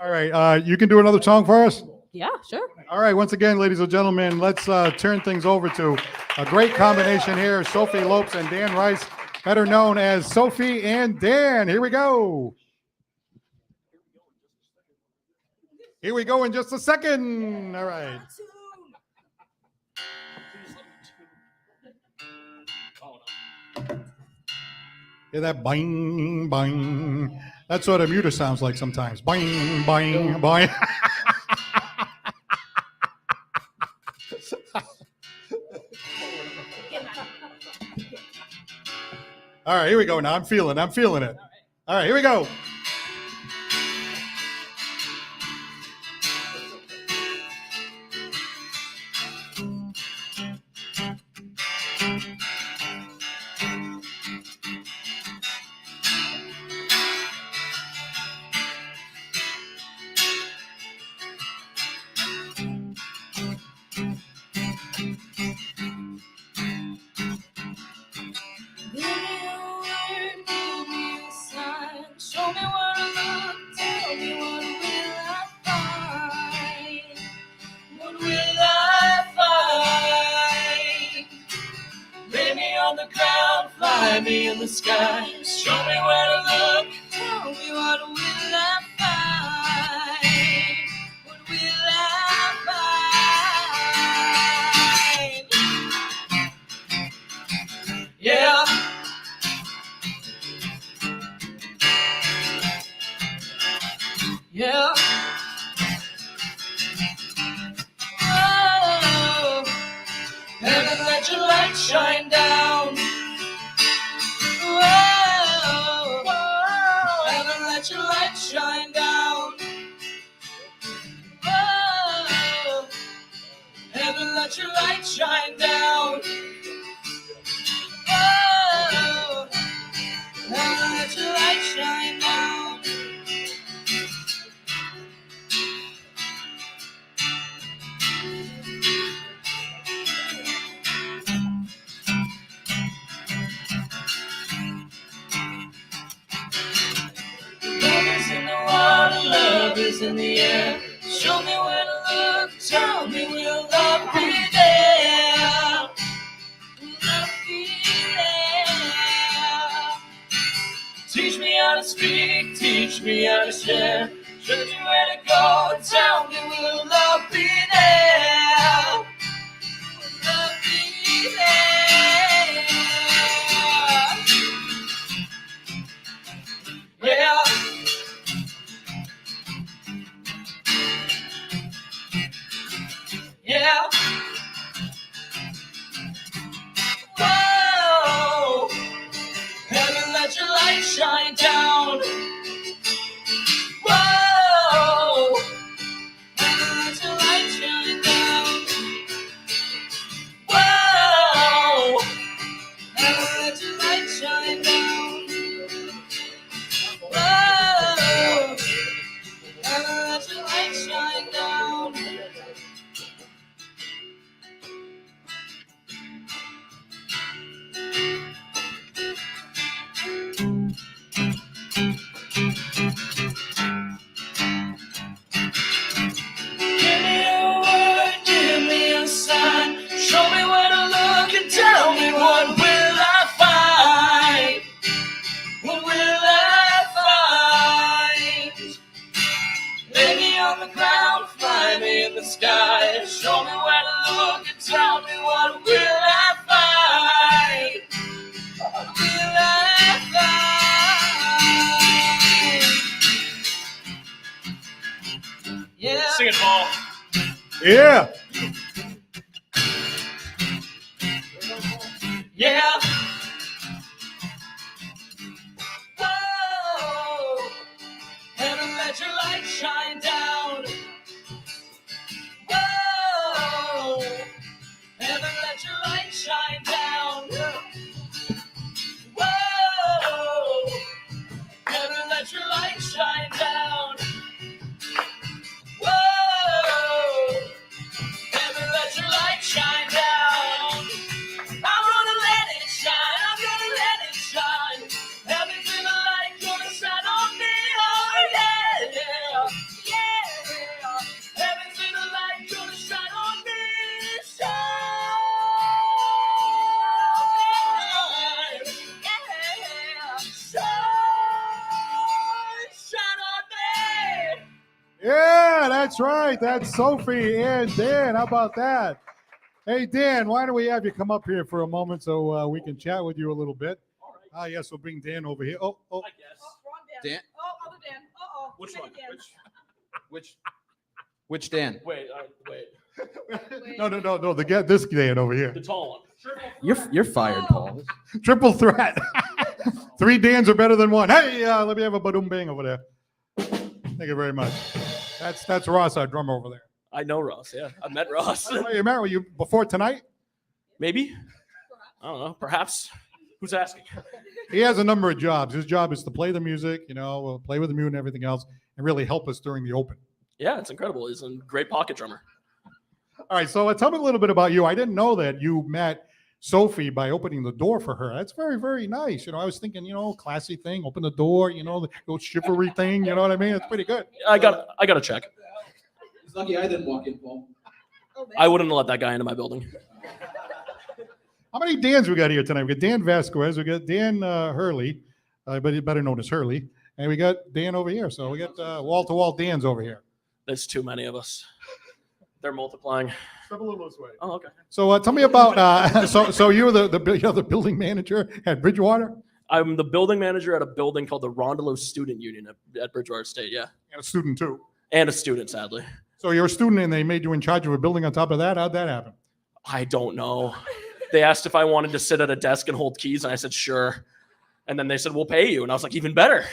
right. You can do another song for us? Yeah, sure. All right. Once again, ladies and gentlemen, let's turn things over to a great combination here. Sophie Lopes and Dan Rice, better known as Sophie and Dan. Here we go. Here we go in just a second. All right. Hear that bang, bang. That's what a muter sounds like sometimes. Bang, bang, bang. All right, here we go now. I'm feeling it. All right, here we go. Give me a word, give me a sign. Show me where to look, tell me what will I find? What will I find? Lay me on the ground, fly me in the sky. Show me where to look, tell me what will I find? What will I find? Yeah. Yeah. Oh, heaven, let your light shine down. Oh, heaven, let your light shine down. Oh, heaven, let your light shine down. Oh, heaven, let your light shine down. Love is in the water, love is in the air. Show me where to look, tell me will love be there? Will love be there? Teach me how to speak, teach me how to share. Show me where to go, tell me will love be there? Will love be there? Yeah. Yeah. Whoa. Heaven, let your light shine down. Whoa. Heaven, let your light shine down. Whoa. Heaven, let your light shine down. Whoa. Heaven, let your light shine down. Give me a word, give me a sign. Show me where to look and tell me what will I find? What will I find? Lay me on the ground, fly me in the sky. Show me where to look and tell me what will I find? What will I find? Yeah. Sing it, Paul. Yeah. Yeah. Whoa. Heaven, let your light shine down. Whoa. Heaven, let your light shine down. Whoa. Heaven, let your light shine down. Whoa. Heaven, let your light shine down. I'm gonna let it Yeah, that's right. That's Sophie and Dan. How about that? Hey, Dan, why don't we have you come up here for a moment so we can chat with you a little bit? Ah, yes, we'll bring Dan over here. Oh, I guess. Oh, wrong Dan. Dan? Oh, other Dan. Uh-oh. Which Too one? many Dans. Which Dan? Wait. no. This Dan over here. The tall one. You're fired, Paul. Triple threat. 3 Dans are better than 1. Hey, let me have a badoom bang over there. Thank you very much. That's Ross, our drummer over there. I know Ross. Yeah, I met Ross. Oh, you met with you before tonight? Maybe. I don't know. Perhaps. Who's asking? He has a number of jobs. His job is to play the music, play with the mute and everything else, and really help us during the open. Yeah, it's incredible. He's a great pocket drummer. All right, so tell me a little bit about you. I didn't know that you met Sophie by opening the door for her. That's very, very nice. I was thinking, classy thing, open the door, the old chivalry thing. You know what I mean? It's pretty good. I got to check. It's lucky I didn't walk in, Paul. I wouldn't have let that guy into my building. How many Dans we got here tonight? We got Dan Vasquez, we got Dan Hurley, but he's better known as Hurley, and we got Dan over here. So we got wall-to-wall Dans over here. There's too many of us. They're multiplying. Step a little this way. Oh, okay. So tell me about, so you're the building manager at Bridgewater? I'm the building manager at a building called the Rondelow Student Union at Bridgewater State, yeah. And a student too. And a student, sadly. So you're a student and they made you in charge of a building on top of that? How'd that happen? I don't know. They asked if I wanted to sit at a desk and hold keys, and I said, sure. And then they said, we'll pay you. And I was like, even better.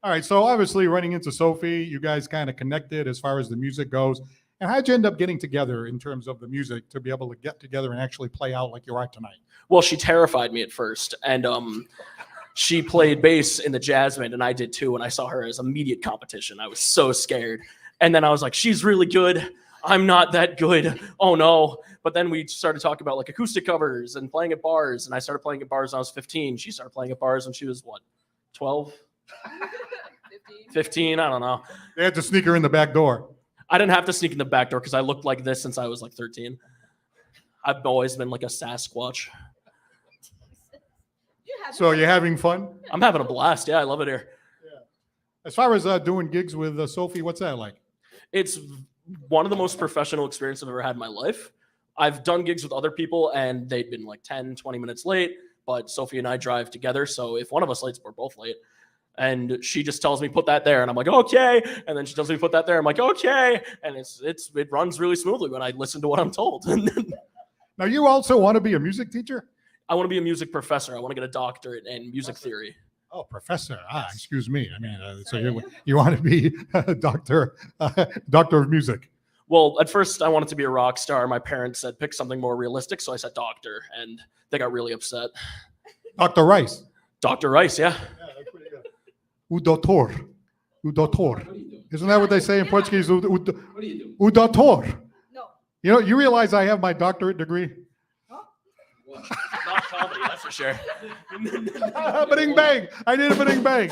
All right, so obviously running into Sophie, you guys kind of connected as far as the music goes. And how'd you end up getting together in terms of the music to be able to get together and actually play out like you are tonight? Well, she terrified me at first. And she played bass in the jazz band, and I did too. And I saw her as immediate competition. I was so scared. And then I was like, she's really good. I'm not that good. Oh, no. But then we started talking about like acoustic covers and playing at bars. And I started playing at bars when I was 15. She started playing at bars when she was, 12? 15? I don't know. They had to sneak her in the back door. I didn't have to sneak in the back door because I looked like this since I was like 13. I've always been like a Sasquatch. So you're having fun? I'm having a blast. Yeah, I love it here. Yeah. As far as doing gigs with Sophie, what's that like? It's one of the most professional experiences I've ever had in my life. I've done gigs with other people and they'd been like 10, 20 minutes late, but Sophie and I drive together. So if one of us late, we're both late. And she just tells me, put that there. And I'm like, okay. And then she tells me, put that there. I'm like, okay. And it runs really smoothly when I listen to what I'm told. Now, you also want to be a music teacher? I want to be a music professor. I want to get a doctorate in music theory. Oh, professor. Excuse me. I mean, so you want to be a doctor of music. Well, at first I wanted to be a rock star. My parents said, pick something more realistic. So I said doctor, and they got really upset. Dr. Rice. Dr. Rice, yeah. Yeah, that's pretty good. O doutor. O doutor. Isn't that what they say in Portuguese? What do you do? O doutor. No. You realize I have my doctorate degree? Not comedy, that's for sure. Ba-ding bang. I did a ba-ding bang.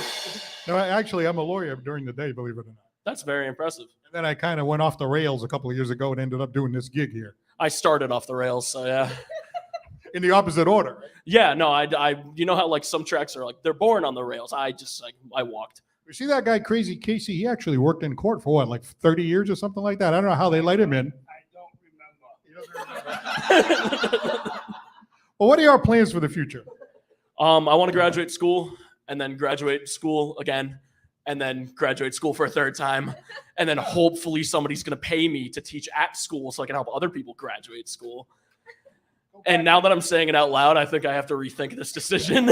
No, actually, I'm a lawyer during the day, believe it or not. That's very impressive. And then I kind of went off the rails a couple of years ago and ended up doing this gig here. I started off the rails, so yeah. In the opposite order. Yeah, no, I you know how like some tracks are like they're born on the rails. I walked. You see that guy, Crazy Casey? He actually worked in court for what, like 30 years or something like that? I don't know how they let him in. I don't remember. Well, what are your plans for the future? I want to graduate school and then graduate school again and then graduate school for a third time. And then hopefully somebody's going to pay me to teach at school so I can help other people graduate school. And now that I'm saying it out loud, I think I have to rethink this decision.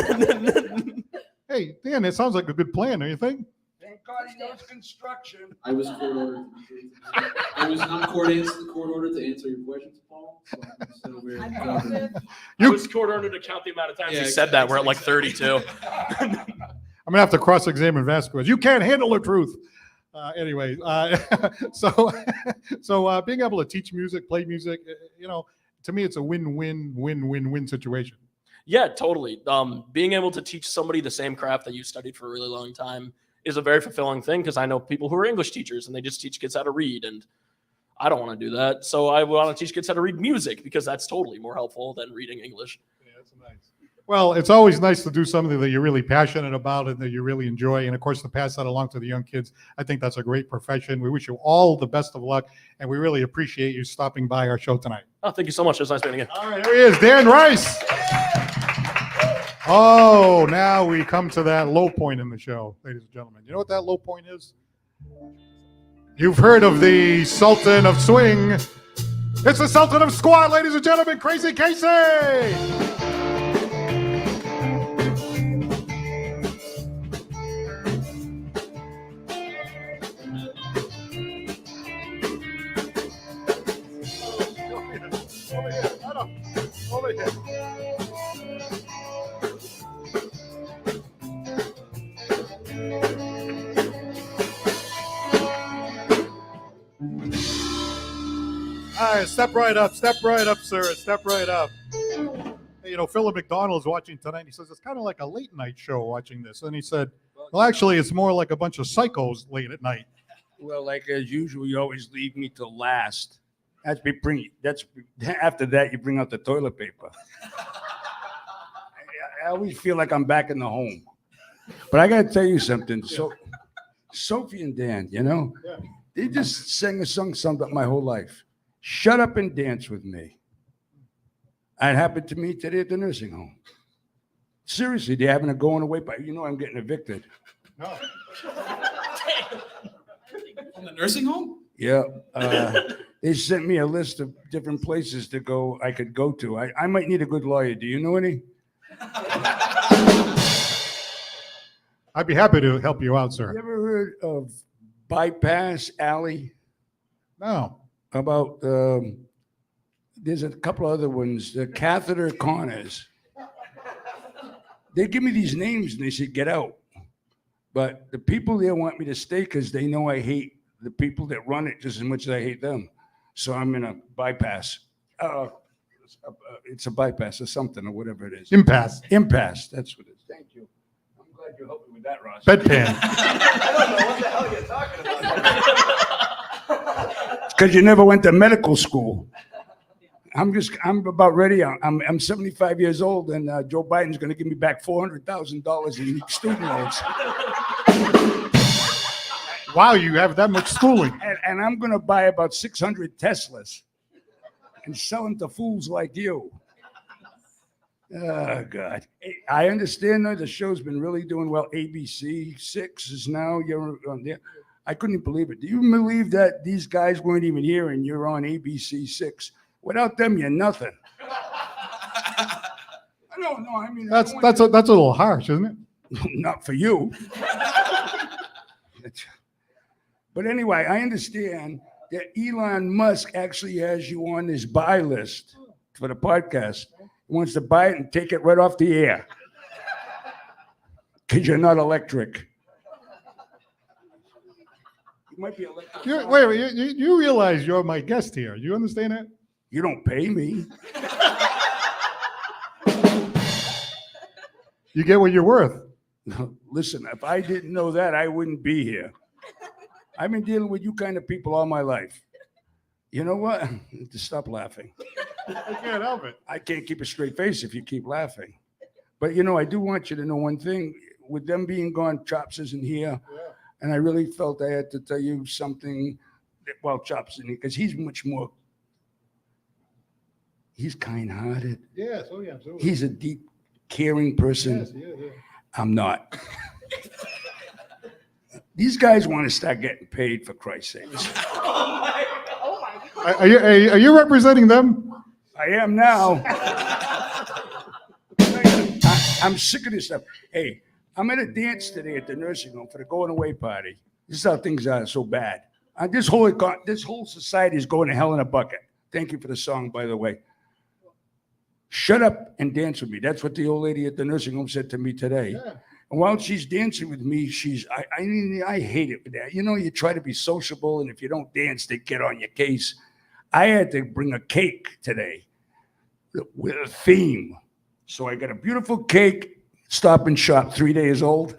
Hey, Dan, it sounds like a good plan, don't you think? Thank God he knows construction. I was court ordered. I was not court ordered to answer your questions, Paul. So I'm still over here. I was court ordered to count the amount of times he said that. We're at like 32. I'm gonna have to cross-examine Vasquez. You can't handle the truth. Anyway, so being able to teach music, play music, to me, it's a win-win situation. Yeah, totally. Being able to teach somebody the same craft that you studied for a really long time is a very fulfilling thing because I know people who are English teachers and they just teach kids how to read, and I don't want to do that. So I want to teach kids how to read music because that's totally more helpful than reading English. Yeah, that's nice. Well, it's always nice to do something that you're really passionate about and that you really enjoy. And of course, to pass that along to the young kids, I think that's a great profession. We wish you all the best of luck, and we really appreciate you stopping by our show tonight. Oh, thank you so much. It was nice meeting you. All right, here he is, Dan Rice. Oh, now we come to that low point in the show, ladies and gentlemen. You know what that low point is? You've heard of the Sultan of Swing. It's the Sultan of Squat, ladies and gentlemen, Crazy Casey. All right, step right up, sir. Step right up. Hey, you know, Philip McDonald's watching tonight. He says it's kind of like a late night show watching this. And he said, well, actually, it's more like a bunch of psychos late at night. Well, like as usual, you always leave me to last. That's after that you bring out the toilet paper. I always feel like I'm back in the home. But I got to tell you something. So, Sophie and Dan, you know, they just sang a song summed up my whole life. Shut up and dance with me. It happened to me today at the nursing home. Seriously, they're having a going away party. You know I'm getting evicted. No. From the nursing home? Yeah. They sent me a list of different places to go. I could go to. I might need a good lawyer. Do you know any? I'd be happy to help you out, sir. You ever heard of Bypass Alley? No. About there's a couple other ones, the Catheter Corners. They give me these names and they say get out, but the people there want me to stay because they know I hate the people that run it just as much as I hate them. So I'm in a bypass. It's a bypass or something or whatever it is. Impasse. That's what it is. Thank you. I'm glad you helped me with that, Ross. Bedpan. I don't know what the hell you're talking about. Because you never went to medical school. I'm about ready. I'm 75 years old, and Joe Biden's going to give me back $400,000 in student loans. Wow, you have that much schooling. And I'm going to buy about 600 Teslas and sell them to fools like you. Oh, God. I understand that the show's been really doing well. ABC 6 is now, you're on there. I couldn't believe it. Do you believe that these guys weren't even here and you're on ABC 6? Without them, you're nothing. No, I mean... That's a little harsh, isn't it? Not for you. But anyway, I understand that Elon Musk actually has you on his buy list for the podcast. He wants to buy it and take it right off the air. Because you're not electric. You might be electric. You realize you're my guest here. You understand that? You don't pay me. You get what you're worth. Listen, if I didn't know that, I wouldn't be here. I've been dealing with you kind of people all my life. You know what? Just stop laughing. I can't help it. I can't keep a straight face if you keep laughing. But, you know, I do want you to know one thing. With them being gone, Chops isn't here. Yeah. And I really felt I had to tell you something. Well, Chops isn't here because he's much more. He's kind-hearted. Yes, oh yeah, absolutely. He's a deep, caring person. Yes, yeah. I'm not. These guys want to start getting paid, for Christ's sakes. Are you representing them? I am now. I'm sick of this stuff. Hey, I'm at a dance today at the nursing home for the going away party. This is how things are so bad. This whole society is going to hell in a bucket. Thank you for the song, by the way. Shut up and dance with me. That's what the old lady at the nursing home said to me today. Yeah. And while she's dancing with me, I hate it with that. You know, you try to be sociable, and if you don't dance, they get on your case. I had to bring a cake today with a theme. So I got a beautiful cake, Stop and Shop, 3 days old.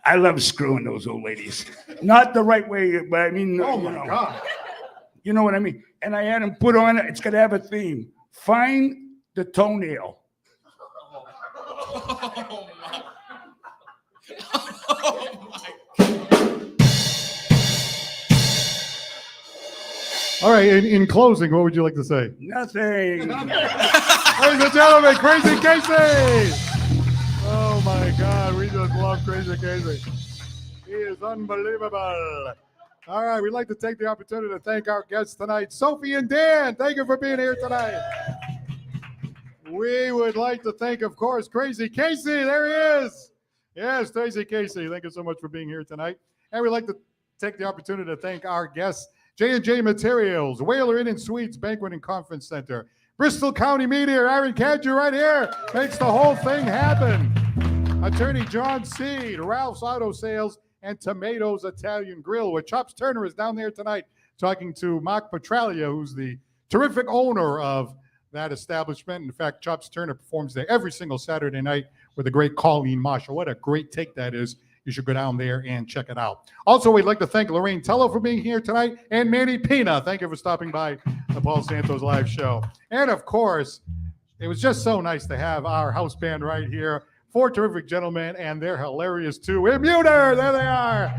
I love screwing those old ladies. Not the right way, but I mean, oh my God. You know what I mean? and I had him put on it. It's gonna have a theme. Find the toenail. All right, in closing, what would you like to say? Nothing. Ladies and gentlemen, Crazy Casey! Oh my God, we just love Crazy Casey. He is unbelievable. All right, we'd like to take the opportunity to thank our guests tonight, Sophie and Dan. Thank you for being here tonight. We would like to thank, of course, Crazy Casey. There he is. Yes, Crazy Casey. Thank you so much for being here tonight. And we'd like to take the opportunity to thank our guests, J&J Materials, Whaler Inn and Suites Banquet and Conference Center, Bristol County Media, Aaron Cadger right here, makes the whole thing happen. Attorney John Seed, Ralph's Auto Sales, and Tomatoes Italian Grill, where Chops Turner is down there tonight talking to Mark Petralia, who's the terrific owner of that establishment. In fact, Chops Turner performs there every single Saturday night with the great Colleen Marshall. What a great take that is. You should go down there and check it out. Also, we'd like to thank Lorraine Botelho for being here tonight, and Manny Pina. Thank you for stopping by the Paul Santos live show. And of course, it was just so nice to have our house band right here. 4 terrific gentlemen, and they're hilarious too. Immuter, there they are.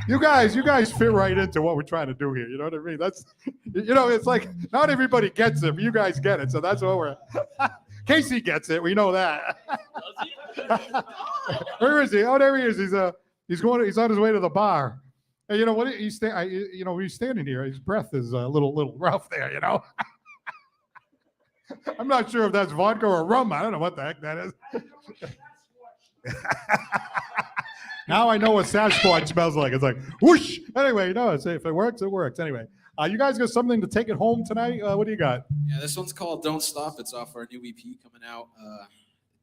You guys fit right into what we're trying to do here. You know what I mean? That's, it's like not everybody gets it, but you guys get it. So that's what we're. Casey gets it. We know that. Where is he? Oh, there he is. He's on his way to the bar. And you know what? He's standing here. His breath is a little rough there. You know. I'm not sure if that's vodka or rum. I don't know what the heck that is. Now I know what Sasquatch smells like. It's like whoosh. Anyway, no, if it works, it works. Anyway, you guys got something to take it home tonight? What do you got? Yeah, this one's called "Don't Stop." It's off our new EP coming out at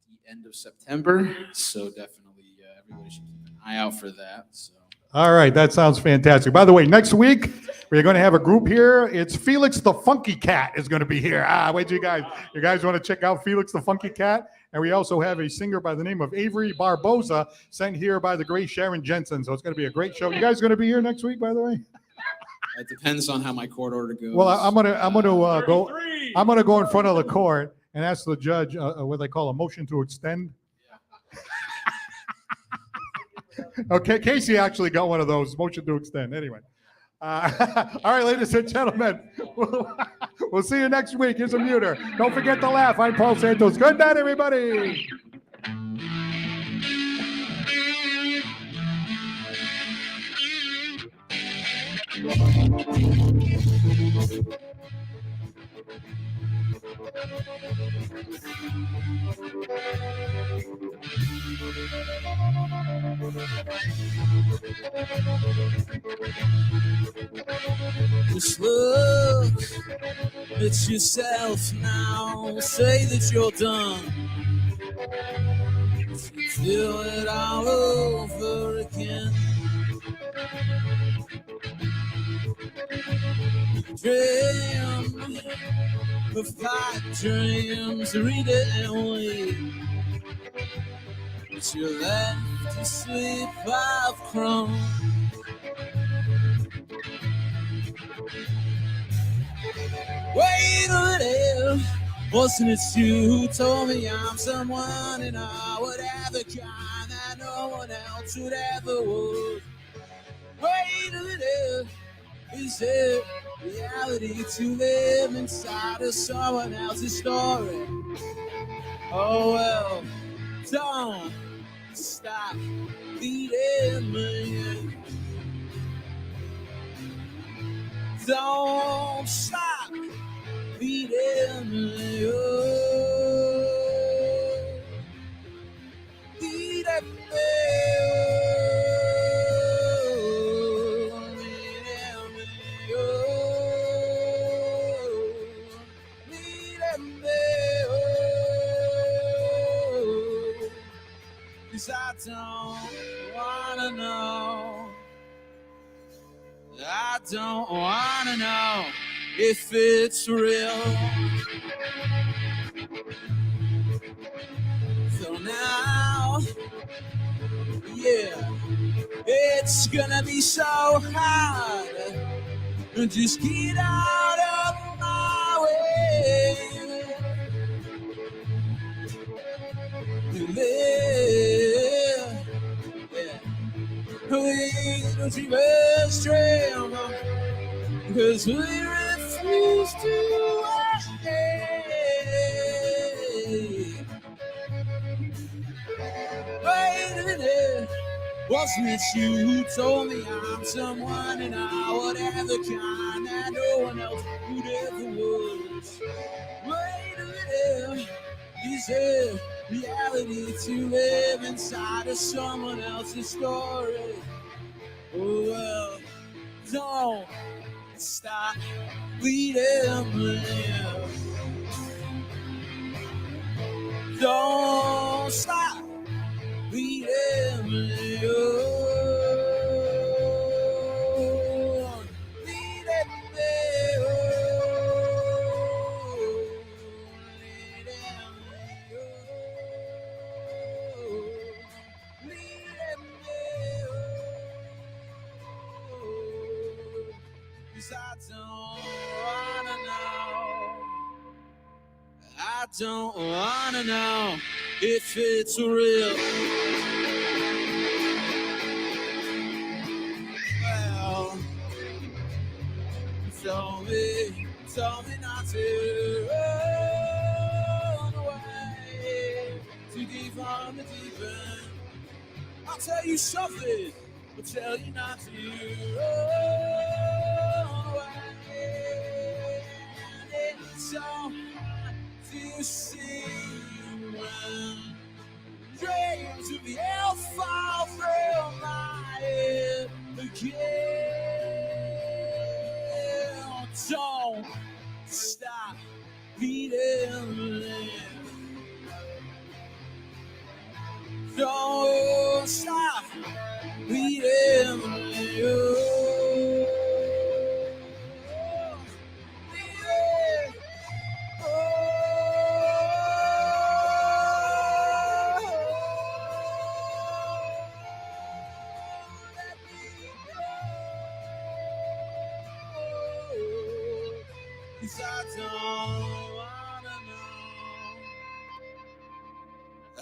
the end of September. So definitely, everybody should keep an eye out for that. So. All right, that sounds fantastic. By the way, next week we're going to have a group here. It's Felix the Funky Cat is going to be here. Wait till you guys want to check out Felix the Funky Cat? And we also have a singer by the name of Avery Barboza sent here by the great Sharon Jensen. So it's going to be a great show. You guys going to be here next week, by the way? It depends on how my court order goes. Well, I'm gonna go in front of the court and ask the judge what they call a motion to extend. Okay, Casey actually got one of those, motion to extend. Anyway. All right, ladies and gentlemen, we'll see you next week. Here's a muter. Don't forget to laugh. I'm Paul Santos. Good night, everybody. Just look at yourself now. Say that you're done. Do it all over again. Dream of pipe dreams, read it and wait. But you're left to sleep, I've grown. Wait a minute, wasn't it you who told me I'm someone and I would have the kind that no one else would ever would? Wait a minute, is it reality to live inside of someone else's story? Oh well, don't stop beating me. Don't stop beating me. Oh, beating me. I don't wanna know. I don't wanna know if it's real. So now, yeah, it's gonna be so hard and just get out of my way. You live, yeah. We don't even stream, cause we refuse to wait. Wait a minute. Wasn't it you who told me I'm someone and I would have the kind that no one else would ever was? Wait a minute, is it reality to live inside of someone else's story? Oh well, don't stop bleeding me. Don't stop bleeding me. Oh, bleeding me. Oh, bleeding me. Bleeding me. Oh, 'cause I don't wanna know. I don't wanna know if it's real. Well, tell me not to run away too deep on the deep end. I'll tell you something, I'll tell you not to run away. And it's all to see when dreams of the hell fall through my head again. Don't stop beating. Don't stop beating. Cause I don't wanna know.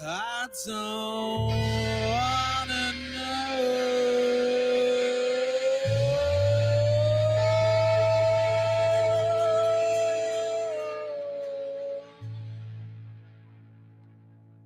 I don't